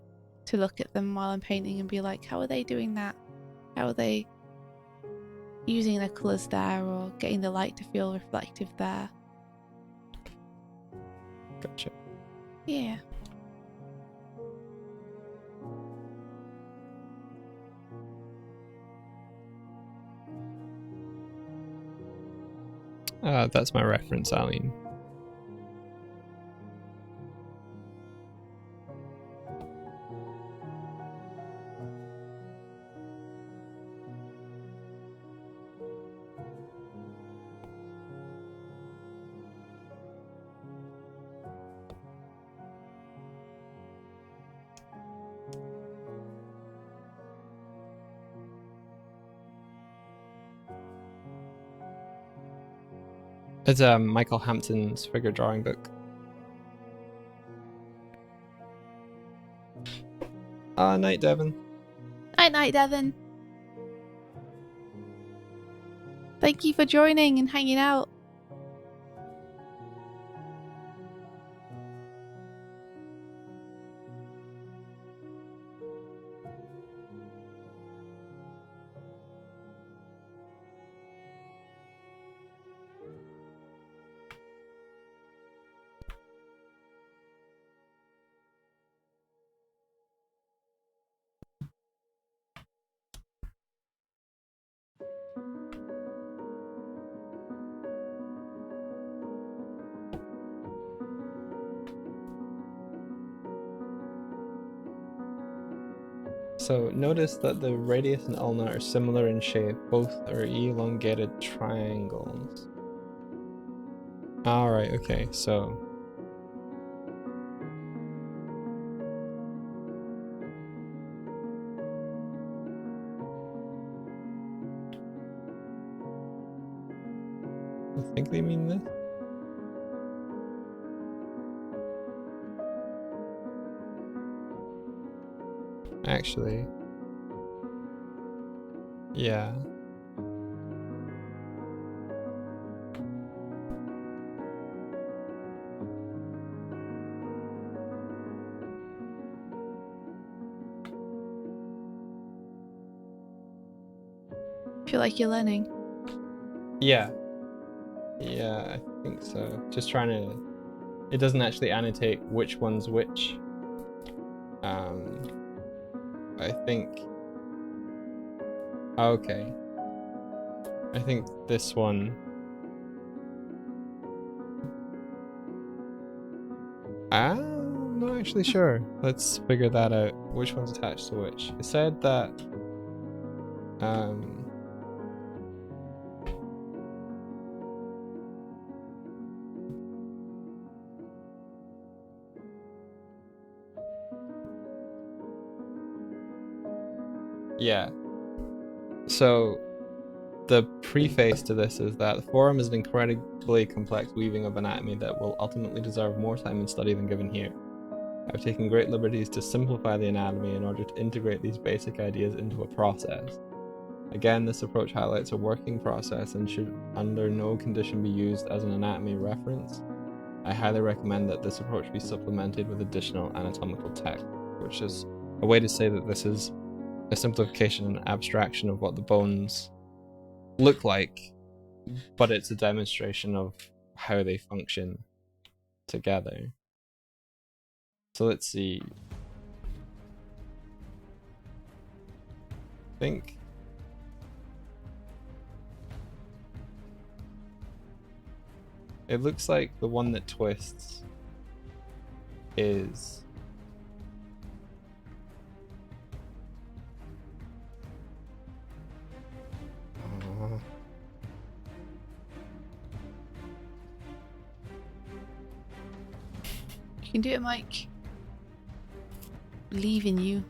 look at them while I'm painting and be like, how are they doing that? How are they using the colours there or getting the light to feel reflective there? Gotcha. Yeah. That's my reference, Aline. It's Michael Hampton's figure drawing book. Night, Devon. Night, Devon. Thank you for joining and hanging out. So notice that the radius and ulna are similar in shape. Both are elongated triangles. Alright, okay, so... I think they mean this? Actually... yeah. Feel like you're learning. Yeah. Yeah, I think so. Just trying to... It doesn't actually annotate which one's which. I think... Okay. I think this one... I'm not actually sure. Let's figure that out. Which one's attached to which? It said that... yeah. So, the preface to this is that the forum is an incredibly complex weaving of anatomy that will ultimately deserve more time and study than given here. I've taken great liberties to simplify the anatomy in order to integrate these basic ideas into a process. Again, this approach highlights a working process and should under no condition be used as an anatomy reference. I highly recommend that this approach be supplemented with additional anatomical text, which is a way to say that this is a simplification and abstraction of what the bones look like, but it's a demonstration of how they function together. So let's see. I think it looks like the one that twists is You can do it, Mike. Believe in you.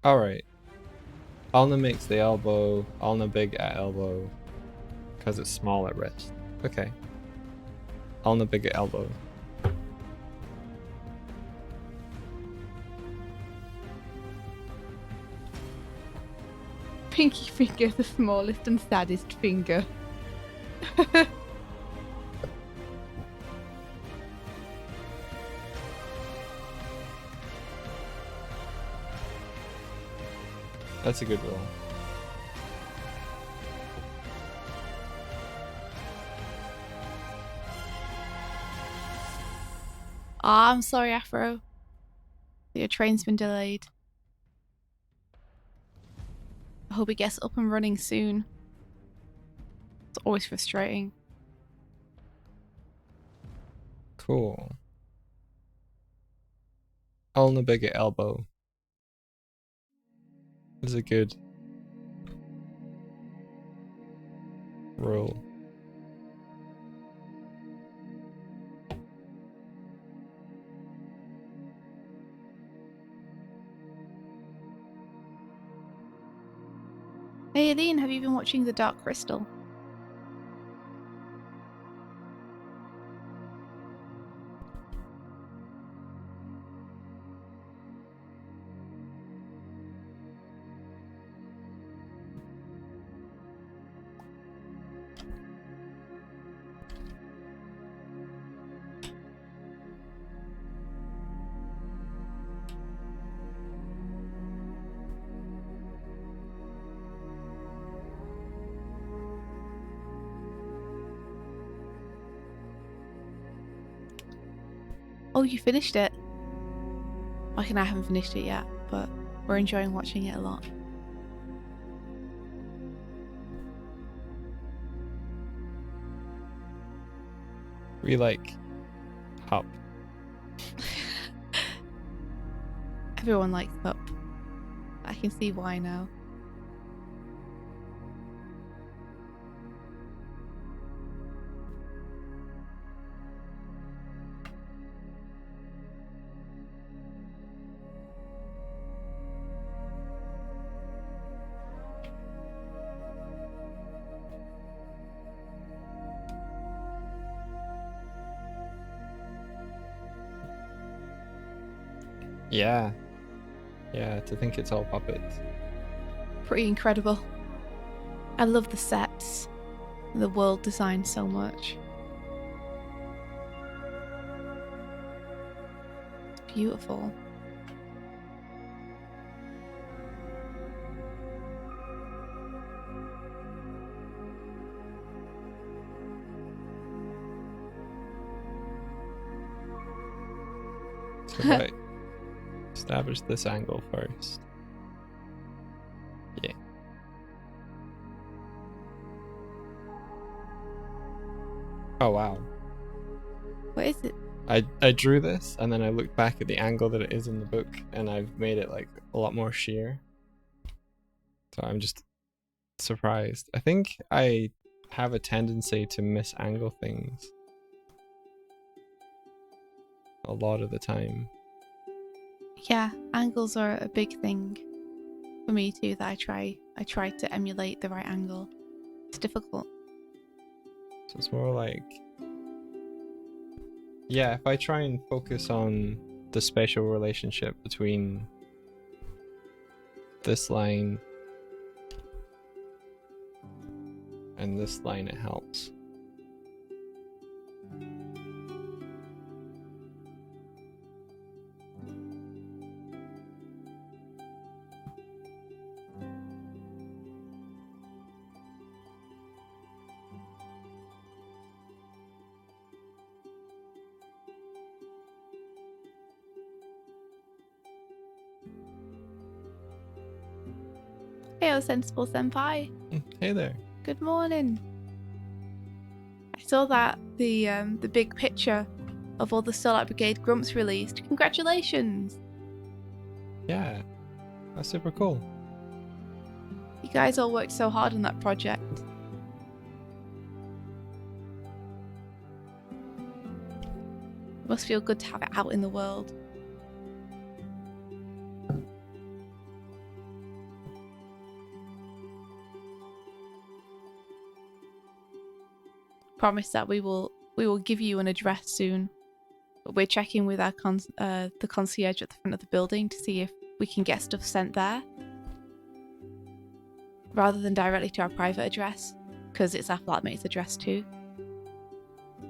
alright. Ulna makes the elbow, ulna big at elbow, because it's small at wrist. Okay. Ulna big at elbow. Pinky finger, the smallest and saddest finger. That's a good roll. Ah, I'm sorry, Afro. Your train's been delayed. I hope it gets up and running soon. It's always frustrating. Cool. Ulna big at elbow is a good roll. Hey, Aline, have you been watching The Dark Crystal? Oh, you finished it? I haven't finished it yet, but we're enjoying watching it a lot. We like Hup. Everyone likes Up. I can see why now. Yeah. Yeah, to think it's all puppets. Pretty incredible. I love the sets, the world design so much. It's beautiful. So right. Establish this angle first. Yeah. Oh wow. What is it? I drew this and then I looked back at the angle that it is in the book and I've made it like a lot more sheer. So I'm just surprised. I think I have a tendency to misangle things a lot of the time. Yeah, angles are a big thing for me too, that I try to emulate the right angle. It's difficult. So it's more like, yeah, if I try and focus on the spatial relationship between this line and this line, it helps. Hey, Sensible Senpai. Hey there. Good morning. I saw that the big picture of all the Starlight Brigade Grumps released. Congratulations! Yeah, that's super cool. You guys all worked so hard on that project. It must feel good to have it out in the world. Promise that we will give you an address soon. But we're checking with our the concierge at the front of the building to see if we can get stuff sent there rather than directly to our private address, because it's our flatmate's address too.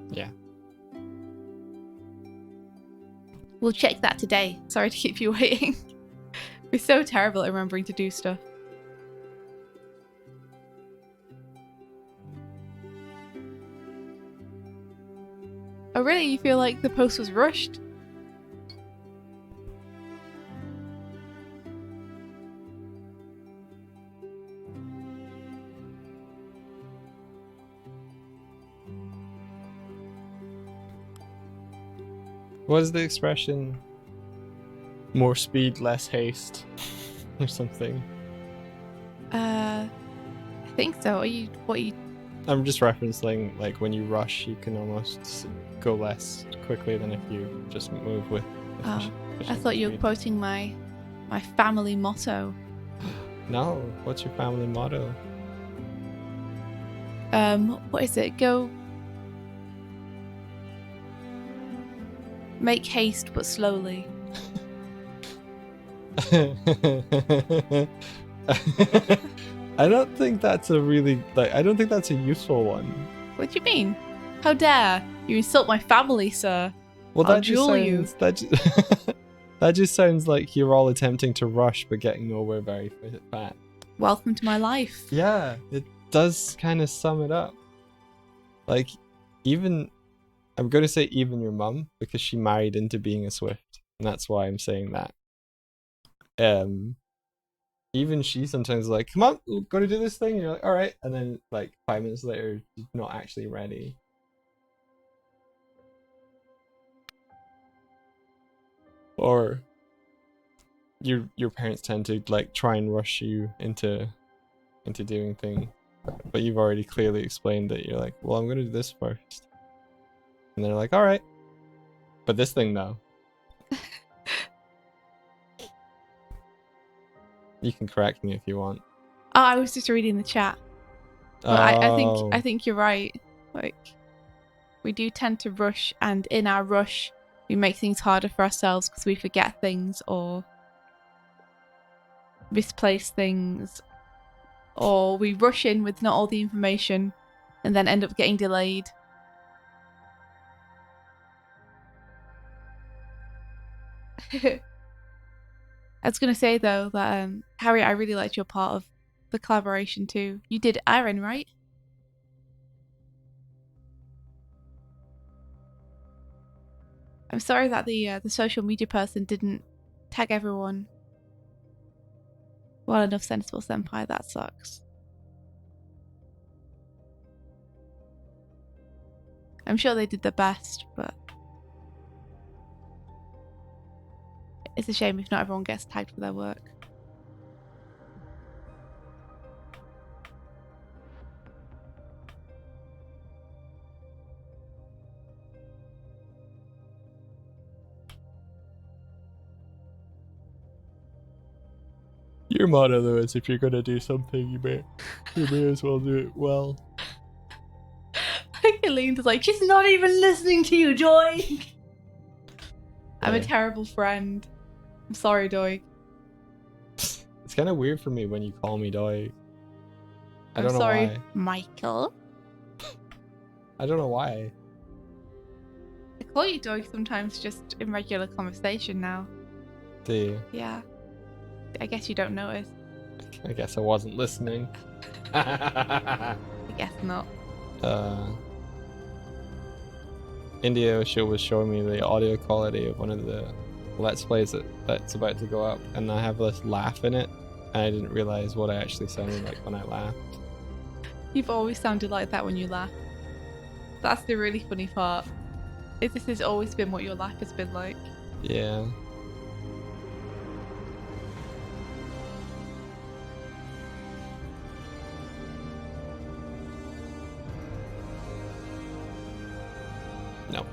Yeah. We'll check that today. Sorry to keep you waiting. We're so terrible at remembering to do stuff. Oh really? You feel like the post was rushed? What is the expression? More speed, less haste, or something. I think so. What are you? I'm just referencing like when you rush, you can almost go less quickly than if you just move with. I thought you were quoting my family motto. No, what's your family motto? What is it? Go. Make haste, but slowly. I don't think that's a really I don't think that's a useful one. What do you mean? How dare you insult my family, sir? Well, I'll that just duel sounds you. that just sounds like you're all attempting to rush but getting nowhere very fast. Welcome to my life. Yeah, it does kind of sum it up. Like, even I'm going to say even your mum, because she married into being a Swift, and that's why I'm saying that. Even she sometimes is like, come on, we're going to do this thing. And you're like, all right. And then like 5 minutes later, she's not actually ready. Or your parents tend to like try and rush you into doing things, but you've already clearly explained that you're like, well, I'm going to do this first. And they're like, all right. But this thing though. You can correct me if you want. Oh, I was just reading the chat. But I think you're right. Like, we do tend to rush, and in our rush, we make things harder for ourselves because we forget things or misplace things, or we rush in with not all the information and then end up getting delayed. I was going to say, though, that, Harry, I really liked your part of the collaboration, too. You did Aaron, right? I'm sorry that the social media person didn't tag everyone well enough, Sensible Senpai. That sucks. I'm sure they did their best, but it's a shame if not everyone gets tagged for their work. Your motto though is if you're gonna do something, you may as well do it well. Eileen's like, she's not even listening to you, Doig. I'm a Yeah. terrible friend. I'm sorry, Doig. It's kind of weird for me when you call me Doig. I I'm don't know sorry, why. Michael. I don't know why. I call you Doig sometimes just in regular conversation now. Do you? Yeah. I guess you don't notice. I guess I wasn't listening. I guess not. India show was showing me the audio quality of one of the Let's Plays that's about to go up, and I have this laugh in it, and I didn't realize what I actually sounded like when I laughed. You've always sounded like that when you laugh. That's the really funny part. This has always been what your laugh has been like. Yeah. No.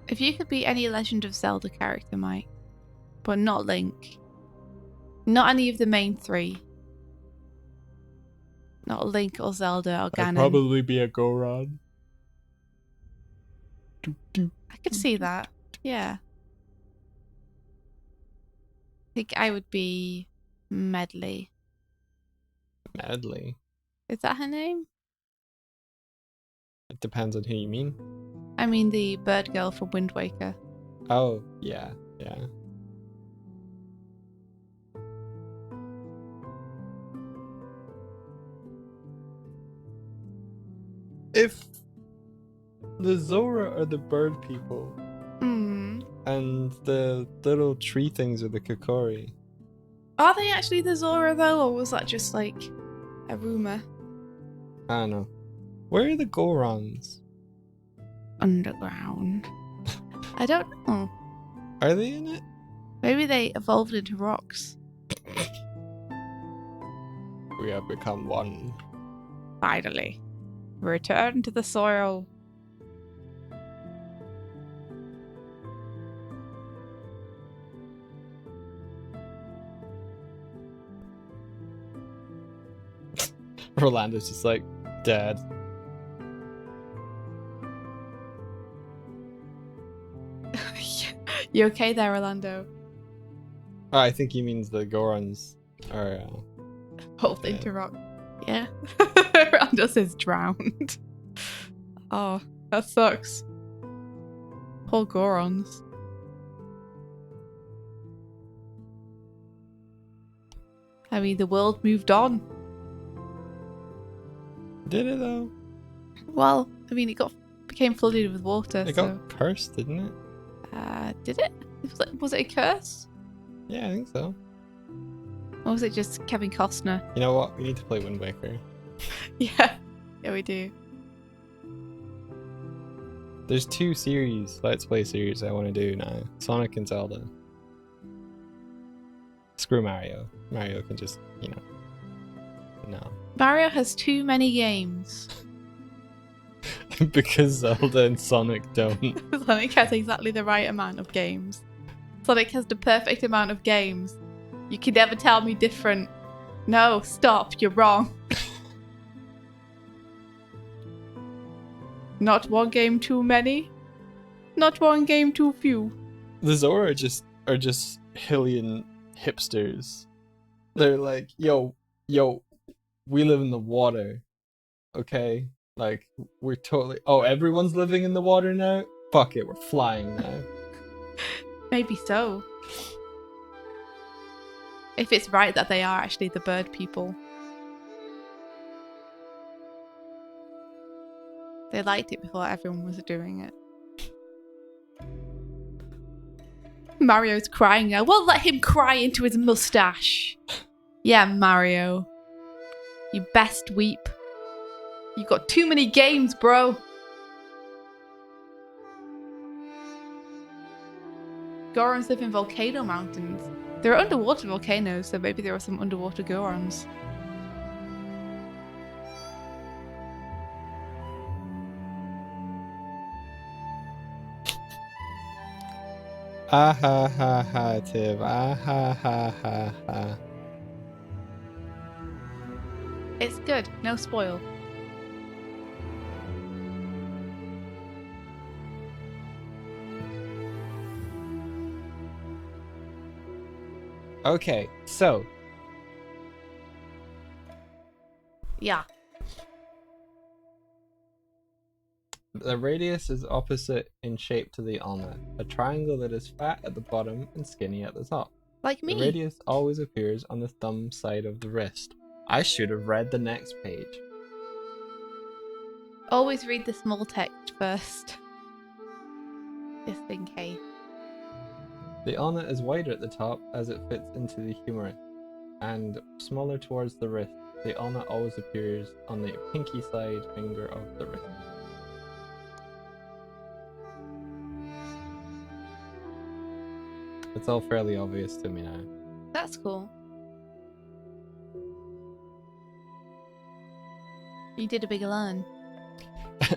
If you could be any Legend of Zelda character, Mike, but not Link, not any of the main three, not Link or Zelda or Ganon. I'd probably be a Goron. I could see that. Yeah. I think I would be Medley. Medley? Is that her name? It depends on who you mean. I mean the bird girl from Wind Waker. Oh, yeah. If the Zora are the bird people, and the little tree things are the Kokori. Are they actually the Zora though, or was that just like a rumor? I don't know. Where are the Gorons? Underground. I don't know. Are they in it? Maybe they evolved into rocks. We have become one. Finally. Return to the soil. Rolando's just like, Dad. You okay there, Orlando? Oh, I think he means the Gorons are... Evolved into rock. Yeah. Orlando says drowned. Oh, that sucks. Poor Gorons. I mean, the world moved on. Did it though? Well, I mean, became flooded with water. It got cursed, didn't it? Did it? Was it a curse? Yeah, I think so. Or was it just Kevin Costner? You know what? We need to play Wind Waker. Yeah. Yeah, we do. There's 2 Let's Play series I want to do now. Sonic and Zelda. Screw Mario. Mario can just, no. Mario has too many games. Because Zelda and Sonic don't. Sonic has exactly the right amount of games. Sonic has the perfect amount of games. You can never tell me different. No, stop, you're wrong. Not one game too many. Not one game too few. The Zora are just Hylian hipsters. They're like, yo, we live in the water. Okay? Like, we're totally... Oh, everyone's living in the water now? Fuck it, we're flying now. Maybe so. If it's right that they are actually the bird people. They liked it before everyone was doing it. Mario's crying now. Well, let him cry into his mustache. Yeah, Mario. You best weep. You got too many games, bro. Gorons live in volcano mountains. There are underwater volcanoes, so maybe there are some underwater Gorons. Ah ha ha ha, Tiv. Ah ha ha ha ha. It's good. No spoil. Okay, so. Yeah. The radius is opposite in shape to the ulna, a triangle that is fat at the bottom and skinny at the top. Like me. The radius always appears on the thumb side of the wrist. I should have read the next page. Always read the small text first. Just in case. The ulna is wider at the top as it fits into the humerus, and smaller towards the wrist. The ulna always appears on the pinky side finger of the wrist. It's all fairly obvious to me now. That's cool. You did a big learn.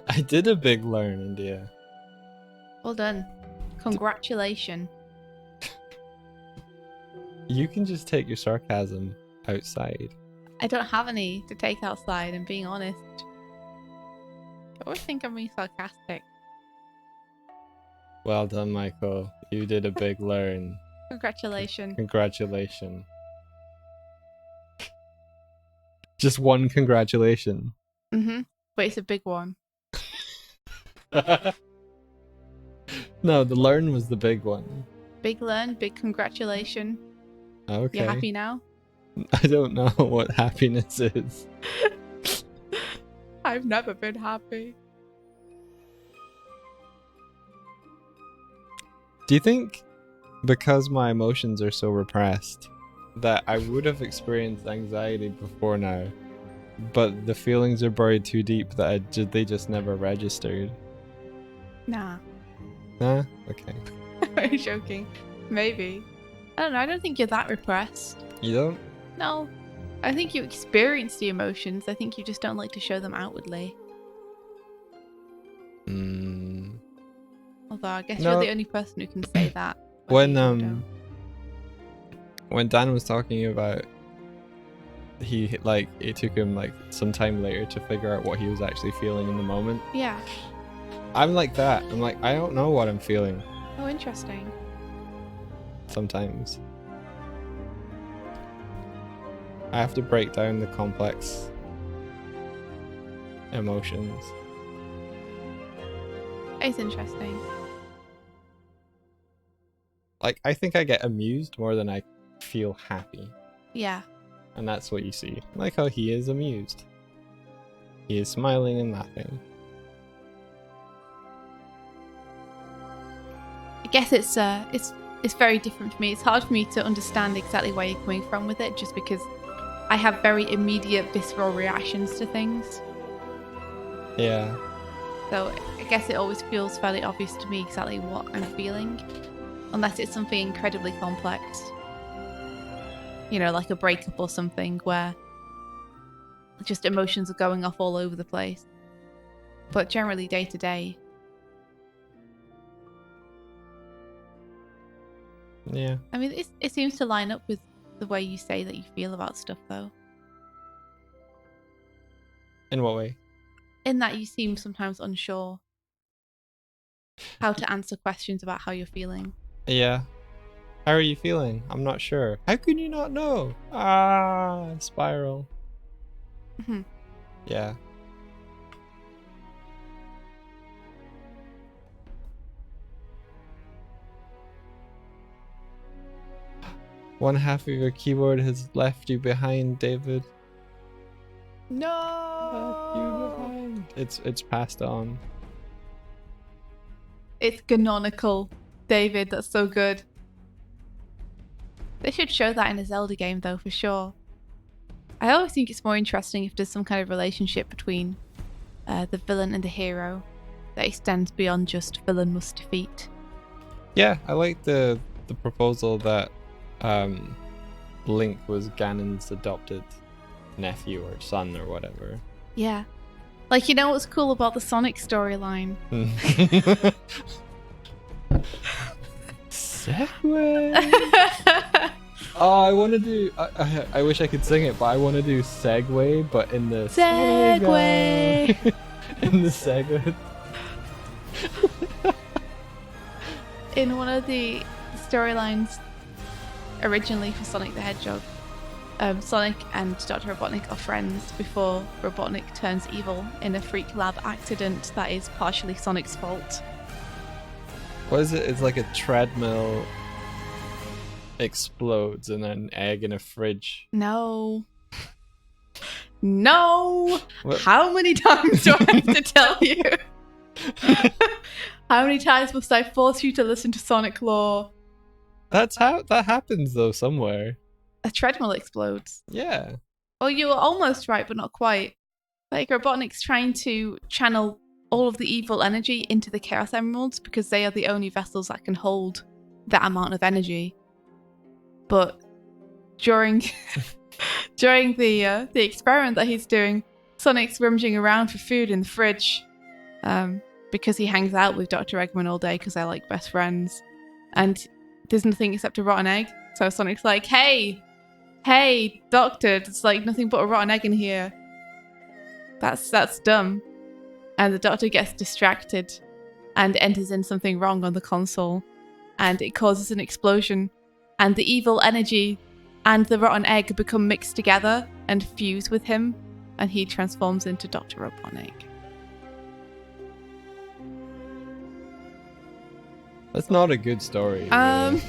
I did a big learn, India. Well done. Congratulations. You can just take your sarcasm outside. I don't have any to take outside, I'm being honest. I always think I'm being sarcastic. Well done, Michael. You did a big learn. Congratulations. Congratulations. Just one congratulation. Mm-hmm. But it's a big one. No, the learn was the big one. Big learn, big congratulation. Okay. You happy now? I don't know what happiness is. I've never been happy. Do you think because my emotions are so repressed that I would have experienced anxiety before now, but the feelings are buried too deep that they just never registered? Nah. Nah? Okay. I'm joking. Maybe. I don't know, I don't think you're that repressed. You don't? No. I think you experience the emotions. I think you just don't like to show them outwardly. Although I guess you're the only person who can say that. When Dan was talking about it took him some time later to figure out what he was actually feeling in the moment. Yeah. I'm like that. I'm like, I don't know what I'm feeling. Oh, interesting. Sometimes. I have to break down the complex emotions. It's interesting. like, I think I get amused more than I feel happy. Yeah. And that's what you see. Like how he is amused. He is smiling and laughing. I guess it's very different for me. It's hard for me to understand exactly where you're coming from with it, just because I have very immediate visceral reactions to things. Yeah. So I guess it always feels fairly obvious to me exactly what I'm feeling, unless it's something incredibly complex. You know, like a breakup or something where just emotions are going off all over the place. But generally day to day. Yeah. I mean, it seems to line up with the way you say that you feel about stuff, though. In what way? In that you seem sometimes unsure how to answer questions about how you're feeling. Yeah. How are you feeling? I'm not sure. How can you not know? Spiral. Mm-hmm. Yeah. One half of your keyboard has left you behind, David. No! Left you behind. It's passed on. It's canonical, David. That's so good. They should show that in a Zelda game, though, for sure. I always think it's more interesting if there's some kind of relationship between the villain and the hero that extends beyond just villain must defeat. Yeah, I like the proposal that Link was Ganon's adopted nephew or son or whatever. Yeah. Like, you know what's cool about the Sonic storyline? Segway! Oh, I want to do... I wish I could sing it, but I want to do Segway, but in the... Segway! In the Segway. In one of the storylines originally for Sonic the Hedgehog, Sonic and Dr. Robotnik are friends before Robotnik turns evil in a freak lab accident that is partially Sonic's fault. What is it? It's like a treadmill explodes and an egg in a fridge. No. No! What? How many times do I have to tell you? How many times must I force you to listen to Sonic lore? That's how that happens though somewhere. A treadmill explodes. Yeah. Oh, you were almost right, but not quite. Like, Robotnik's trying to channel all of the evil energy into the Chaos Emeralds because they are the only vessels that can hold that amount of energy. But during the experiment that he's doing, Sonic's rummaging around for food in the fridge because he hangs out with Dr. Eggman all day because they're like best friends. And there's nothing except a rotten egg. So Sonic's like, hey, doctor, there's like nothing but a rotten egg in here. That's dumb. And the doctor gets distracted and enters in something wrong on the console. And it causes an explosion. And the evil energy and the rotten egg become mixed together and fuse with him. And he transforms into Dr. Robotnik. That's not a good story. Really.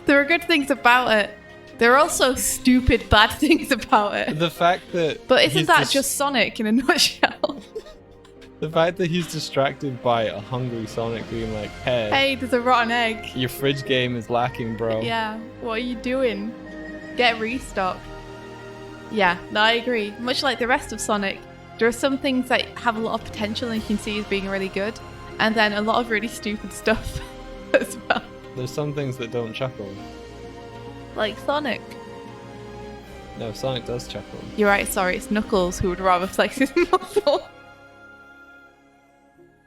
There are good things about it. There are also stupid bad things about it. The fact that... But isn't that just Sonic in a nutshell? The fact that he's distracted by a hungry Sonic being like, hey, there's a rotten egg. Your fridge game is lacking, bro. Yeah, what are you doing? Get restocked. Yeah, no, I agree. Much like the rest of Sonic, there are some things that have a lot of potential and you can see as being really good, and then a lot of really stupid stuff as well. There's some things that don't chuckle. Like Sonic. No, Sonic does chuckle. You're right, sorry, it's Knuckles who would rather flex his muscle.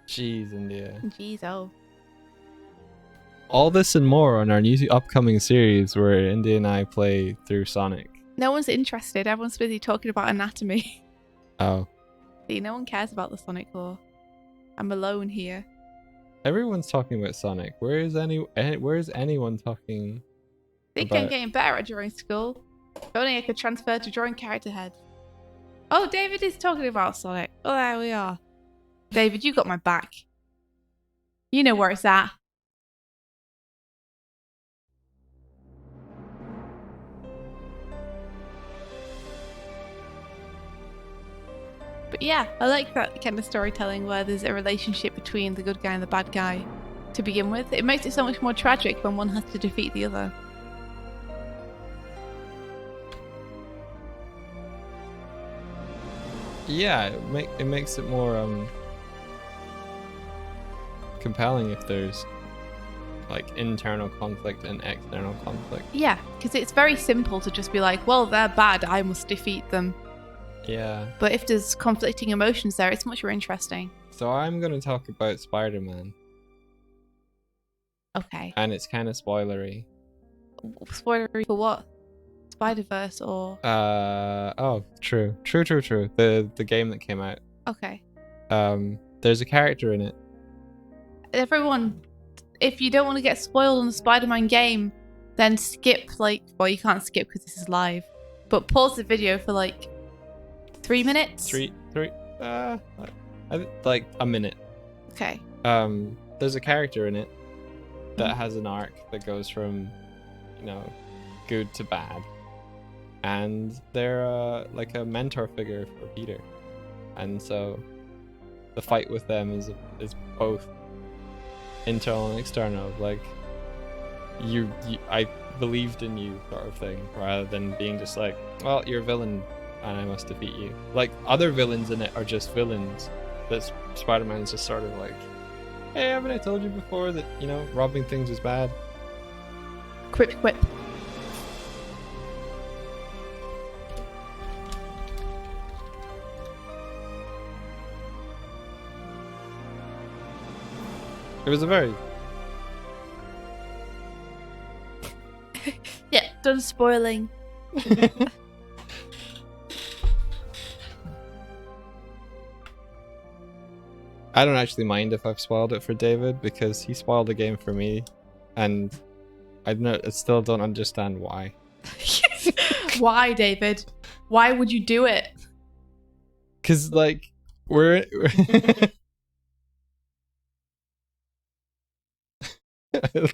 Jeez, India. Jeez, oh. All this and more on our new upcoming series where India and I play through Sonic. No one's interested. Everyone's busy talking about anatomy. Oh. See, no one cares about the Sonic lore. I'm alone here. Everyone's talking about Sonic. Where is anyone talking I think about... I'm getting better at drawing school. If only I could transfer to drawing character heads. Oh, David is talking about Sonic. Oh, there we are. David, you got my back. You know where it's at. But yeah, I like that kind of storytelling where there's a relationship between the good guy and the bad guy to begin with. It makes it so much more tragic when one has to defeat the other. Yeah, it makes it more compelling if there's like internal conflict and external conflict. Yeah, because it's very simple to just be like, well, they're bad, I must defeat them. Yeah. But if there's conflicting emotions there, it's much more interesting. So I'm going to talk about Spider-Man. Okay. And it's kind of spoilery. Spoilery for what? Spider-Verse or... oh, true. The game that came out. Okay. There's a character in it. Everyone, if you don't want to get spoiled on the Spider-Man game, then skip, like... Well, you can't skip because this is live. But pause the video for like 3 minutes? Like a minute. Okay. There's a character in it that has an arc that goes from, you know, good to bad, and they're like a mentor figure for Peter, and so the fight with them is both internal and external, like I believed in you sort of thing, rather than being just like, well, you're a villain and I must defeat you. Like other villains in it are just villains. That Spider-Man's just sort of like, hey, haven't I told you before that, you know, robbing things is bad? Quip. It was a very... Yeah, done spoiling. I don't actually mind if I've spoiled it for David, because he spoiled the game for me, and I still don't understand why. Why, David? Why would you do it? Because, like, we're...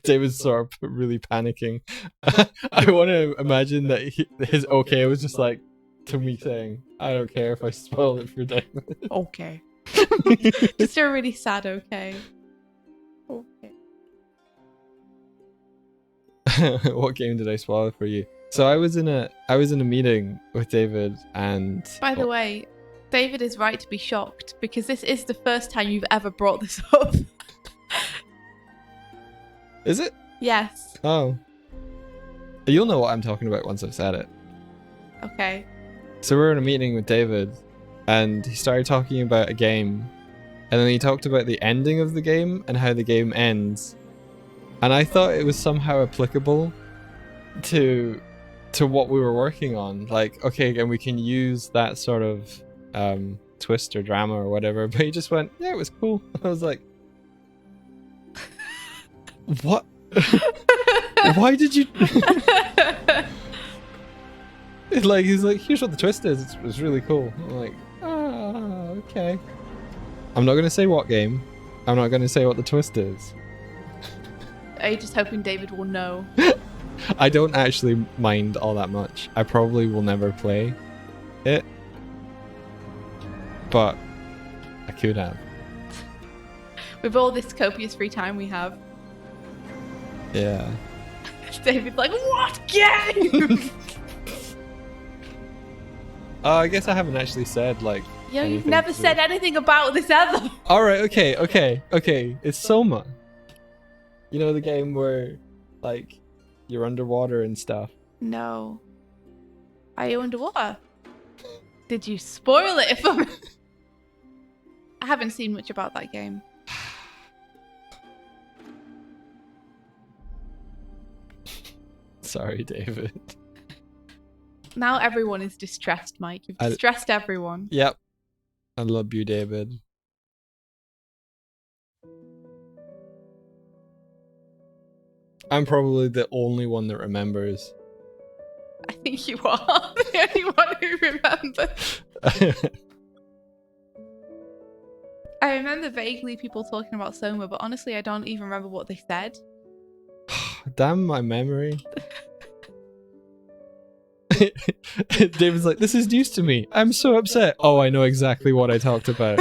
David's sort of really panicking. I want to imagine that his okay was just like to me saying, I don't care if I spoil it for David. Okay. Just a really sad okay. What game did I spoil for you? So I was in a meeting with David, and by the way, David is right to be shocked, because this is the first time you've ever brought this up. Is it? Yes. Oh. You'll know what I'm talking about once I've said it. Okay. So we were in a meeting with David, and he started talking about a game, and then he talked about the ending of the game and how the game ends. And I thought it was somehow applicable to what we were working on. Like, okay, and we can use that sort of twist or drama or whatever. But he just went, yeah, it was cool. I was like, what? Why did you... Like, he's like, here's what the twist is. It's really cool. I'm like, okay. I'm not going to say what game. I'm not going to say what the twist is. Are you just hoping David will know? I don't actually mind all that much. I probably will never play it. But I could have. With all this copious free time we have. Yeah. David's like, what game? I guess I haven't actually said, like... Yo, you've never said anything about this ever. Alright, okay. It's Soma. You know, the game where, like, you're underwater and stuff. No. Are you underwater? Did you spoil it for me? I haven't seen much about that game. Sorry, David. Now everyone is distressed, Mike. You've distressed everyone. Yep. I love you, David. I'm probably the only one that remembers. I think you are the only one who remembers. I remember vaguely people talking about Soma, but honestly, I don't even remember what they said. Damn my memory. David's like, this is news to me. I'm so upset. Oh, I know exactly what I talked about.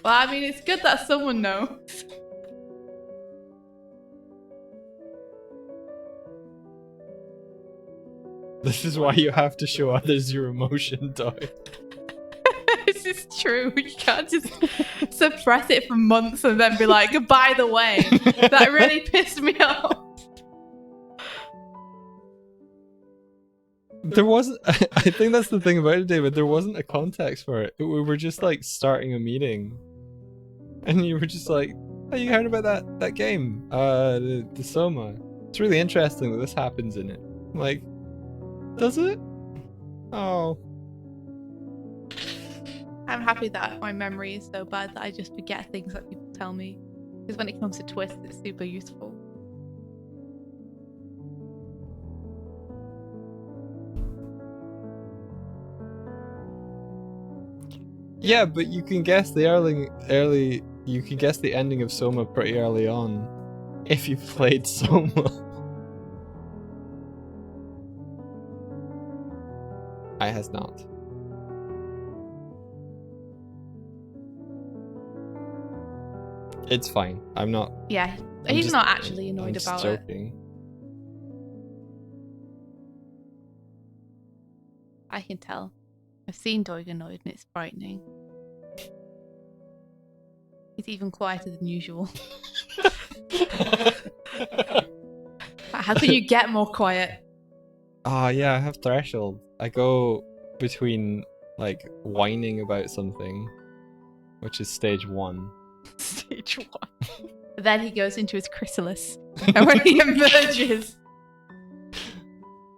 Well, I mean, it's good that someone knows. This is why you have to show others your emotion, Doig. This is true. You can't just suppress it for months and then be like, by the way, that really pissed me off. There wasn't. I think that's the thing about it, David. There wasn't a context for it. We were just like starting a meeting, and you were just like, "Oh, you heard about that game, the Soma? It's really interesting that this happens in it." I'm like, does it? Oh. I'm happy that my memory is so bad that I just forget things that people tell me. Because when it comes to TWIS, it's super useful. Yeah, but you can guess the you can guess the ending of Soma pretty early on if you've played Soma. I has not. It's fine. I'm not. Yeah, I'm he's just- not actually annoyed I'm just about it. joking. I can tell. I've seen Doig annoyed and it's frightening. He's even quieter than usual. How can you get more quiet? Ah, yeah, I have threshold. I go between like whining about something, which is stage 1. Stage 1. Then he goes into his chrysalis. And when he emerges...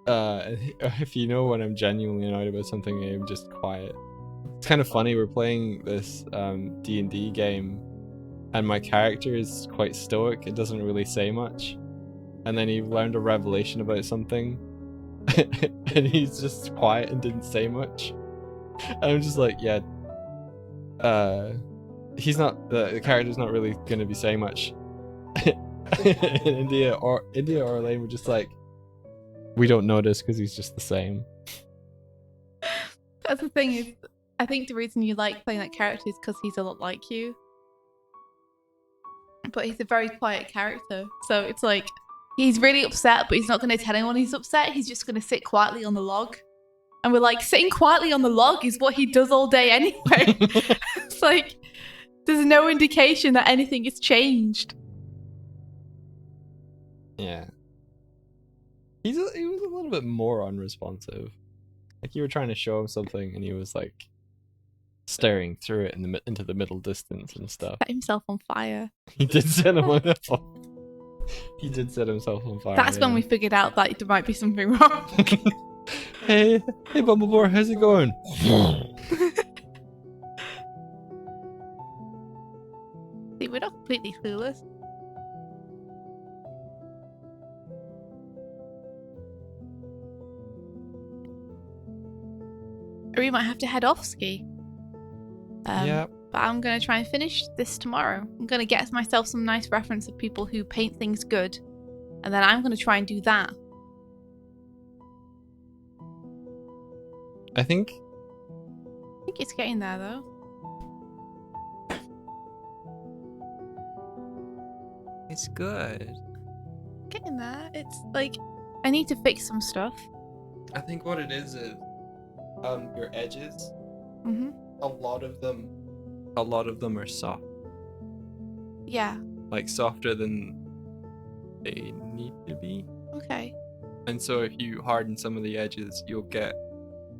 If you know when I'm genuinely annoyed about something, I'm just quiet. It's kind of funny. We're playing this D&D game, and my character is quite stoic. It doesn't really say much, and then he learned a revelation about something, and he's just quiet and didn't say much. And I'm just like, yeah. He's not the character's not really going to be saying much. And India or Elaine were just like, we don't notice because he's just the same. That's the thing is, I think the reason you like playing that character is because he's a lot like you. But he's a very quiet character. So it's like, he's really upset, but he's not going to tell anyone he's upset. He's just going to sit quietly on the log. And we're like, sitting quietly on the log is what he does all day anyway. It's like, there's no indication that anything has changed. Yeah. He was a little bit more unresponsive. Like you were trying to show him something, and he was like staring through it into the middle distance and stuff. Set himself on fire. He did set him on fire. He did set himself on fire. That's when we figured out that there might be something wrong. Hey, Bumblebore, how's it going? See, we're not completely clueless. Or we might have to head off ski. Yeah. But I'm going to try and finish this tomorrow. I'm going to get myself some nice reference of people who paint things good. And then I'm going to try and do that. I think it's getting there, though. it's good. Getting there. It's like, I need to fix some stuff. I think what it is your edges. Mm-hmm. A lot of them are soft. Yeah. Like softer than they need to be. Okay. And so if you harden some of the edges, you'll get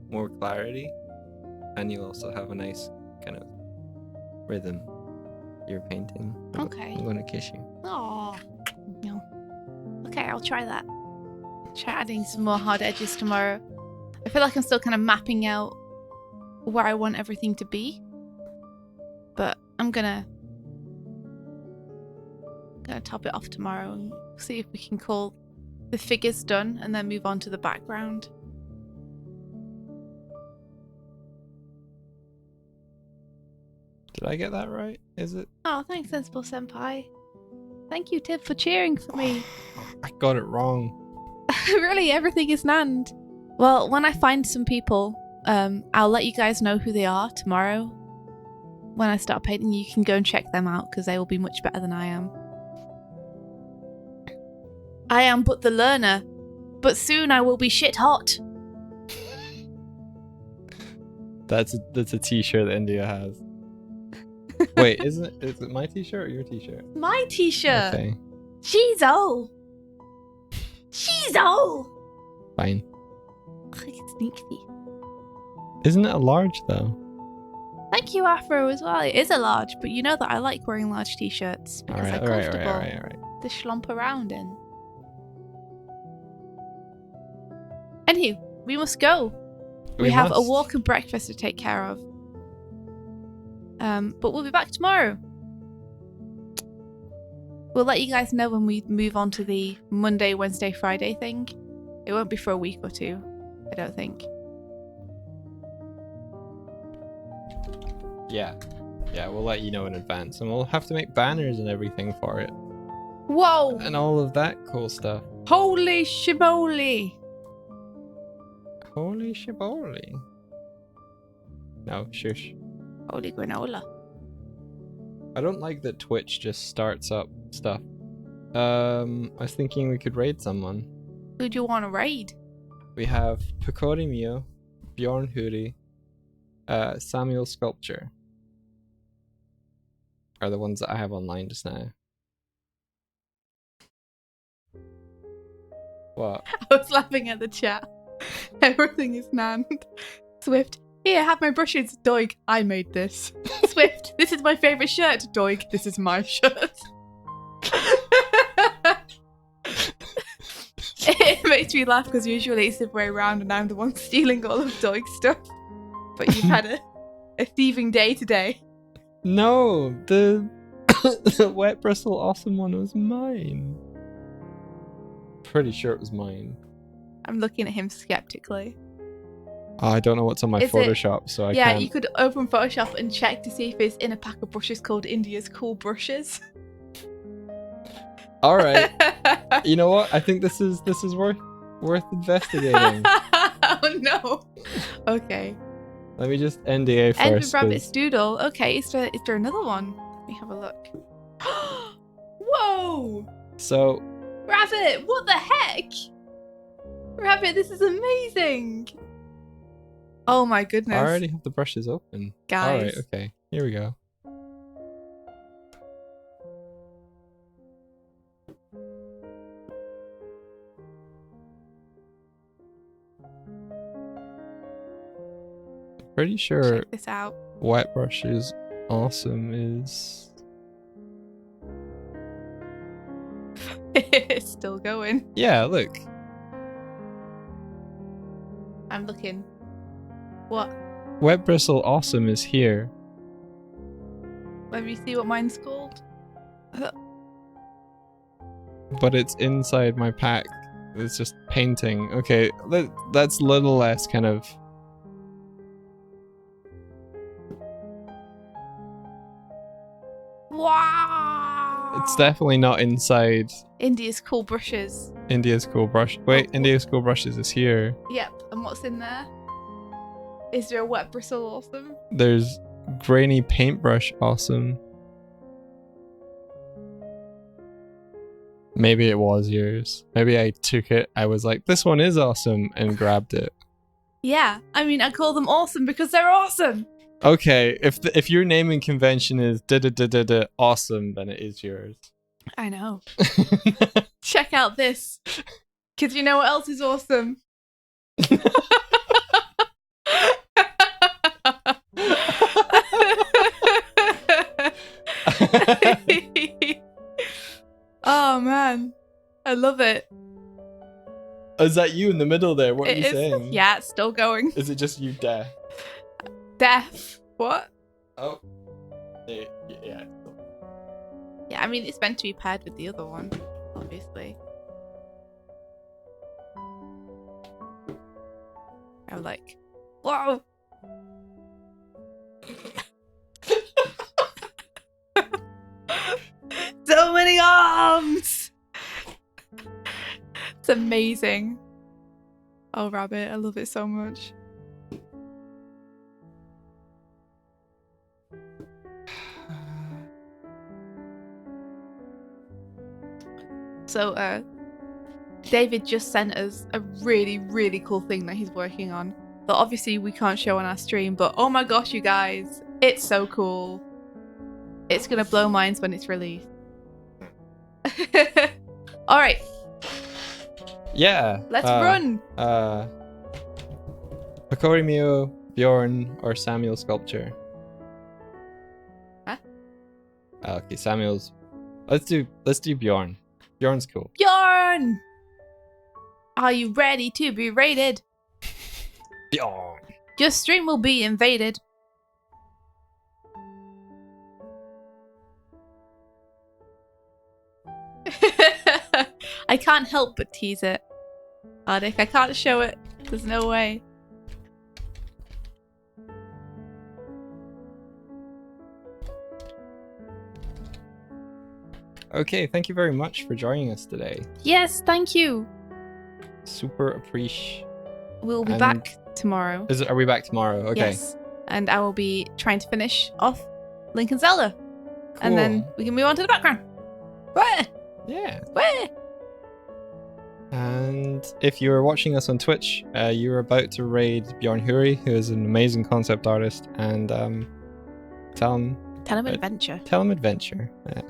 more clarity, and you'll also have a nice kind of rhythm you're painting. Okay. I'm gonna kiss you. Oh. No. Okay, I'll try that. Try adding some more hard edges tomorrow. I feel like I'm still kind of mapping out where I want everything to be. But I'm gonna top it off tomorrow and see if we can call the figures done and then move on to the background. Did I get that right? Is it? Oh, thanks, Sensible Senpai. Thank you, Tib, for cheering for me. I got it wrong. Really, everything is nanned. Well, when I find some people, I'll let you guys know who they are tomorrow. When I start painting, you can go and check them out because they will be much better than I am. I am but the learner, but soon I will be shit hot. That's a t-shirt that India has. Wait, is it my t-shirt or your t-shirt? My t-shirt. Okay. She's old. She's old. Fine. Sneaky. Isn't it a large though? Thank you, Afro, as well. It is a large, but you know that I like wearing large t-shirts because they're comfortable All right. to schlump around in. Anywho, we must go. We have a walk and breakfast to take care of. But we'll be back tomorrow. We'll let you guys know when we move on to the Monday, Wednesday, Friday thing. It won't be for a week or two, I don't think. Yeah, we'll let you know in advance, and we'll have to make banners and everything for it. Whoa! And all of that cool stuff. Holy shiboli! Holy shiboli. No, shush. Holy granola. I don't like that Twitch just starts up stuff. I was thinking we could raid someone. Who do you want to raid? We have Picori Mio, Bjorn Huri, Samuel Sculpture. Are the ones that I have online just now. What? I was laughing at the chat. Everything is nanned. Swift, here, have my brushes. Doig, I made this. Swift, this is my favourite shirt. Doig, this is my shirt. It makes me laugh because usually it's the way around and I'm the one stealing all of Doig's stuff. But you've had a thieving day today. No, the wet bristle awesome one was mine. Pretty sure it was mine. I'm looking at him skeptically. Oh, I don't know what's on my Photoshop, so I can't. You could open Photoshop and check to see if it's in a pack of brushes called India's Cool Brushes. All right. You know what? I think this is worth investigating. Oh no. Okay. Let me just NDA first. End with Rabbit's Doodle. Okay, is there another one? Let me have a look. Whoa! So, Rabbit, what the heck? Rabbit, this is amazing. Oh my goodness. I already have the brushes open. Guys. Alright, okay. Here we go. Pretty sure Check this out. Wet Brushes Awesome is... It's still going. Yeah, look. I'm looking. What? Wet Bristle Awesome is here. Let me see what mine's called. But it's inside my pack. It's just painting. Okay, that's a little less kind of... Wow! It's definitely not inside India's Cool Brushes. India's Cool Brush. Wait, India's Cool Brushes is here. Yep, and what's in there? Is there a Wet Bristle Awesome? There's Grainy Paintbrush Awesome. Maybe it was yours. Maybe I took it. I was like, this one is awesome, and grabbed it. Yeah, I mean, I call them awesome because they're awesome. Okay, if your naming convention is da awesome, then it is yours. I know. Check out this, because you know what else is awesome? Oh man, I love it. Is that you in the middle there? What are you saying? Yeah, it's still going. Is it just you deaf? Deaf? What? Oh. Yeah. Yeah, I mean, it's meant to be paired with the other one, obviously. I'm like, whoa! So many arms! It's amazing. Oh, Rabbit, I love it so much. So, David just sent us a really, really cool thing that he's working on. That obviously we can't show on our stream, but oh my gosh, you guys, it's so cool. It's gonna blow minds when it's released. All right. Yeah. Let's run. Pakorimio, Bjorn, or Samuel sculpture. Huh? Okay, Samuel's. Let's do Bjorn. Bjorn's cool. Bjorn! Are you ready to be raided? Bjorn. Your stream will be invaded. I can't help but tease it. Ardic, I can't show it. There's no way. Okay, thank you very much for joining us today. Yes, thank you. Super appreciate. We'll be back tomorrow. Are we back tomorrow? Okay. Yes. And I will be trying to finish off Link and Zelda. Cool. And then we can move on to the background. Where? Yeah. Where? And if you're watching us on Twitch, you're about to raid Bjorn Huri, who is an amazing concept artist, and tell him adventure. Tell him adventure. Yeah.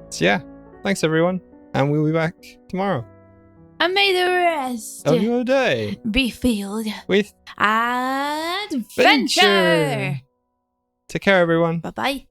So yeah, thanks everyone, and we'll be back tomorrow. And may the rest of your day be filled with adventure. Take care, everyone. Bye-bye.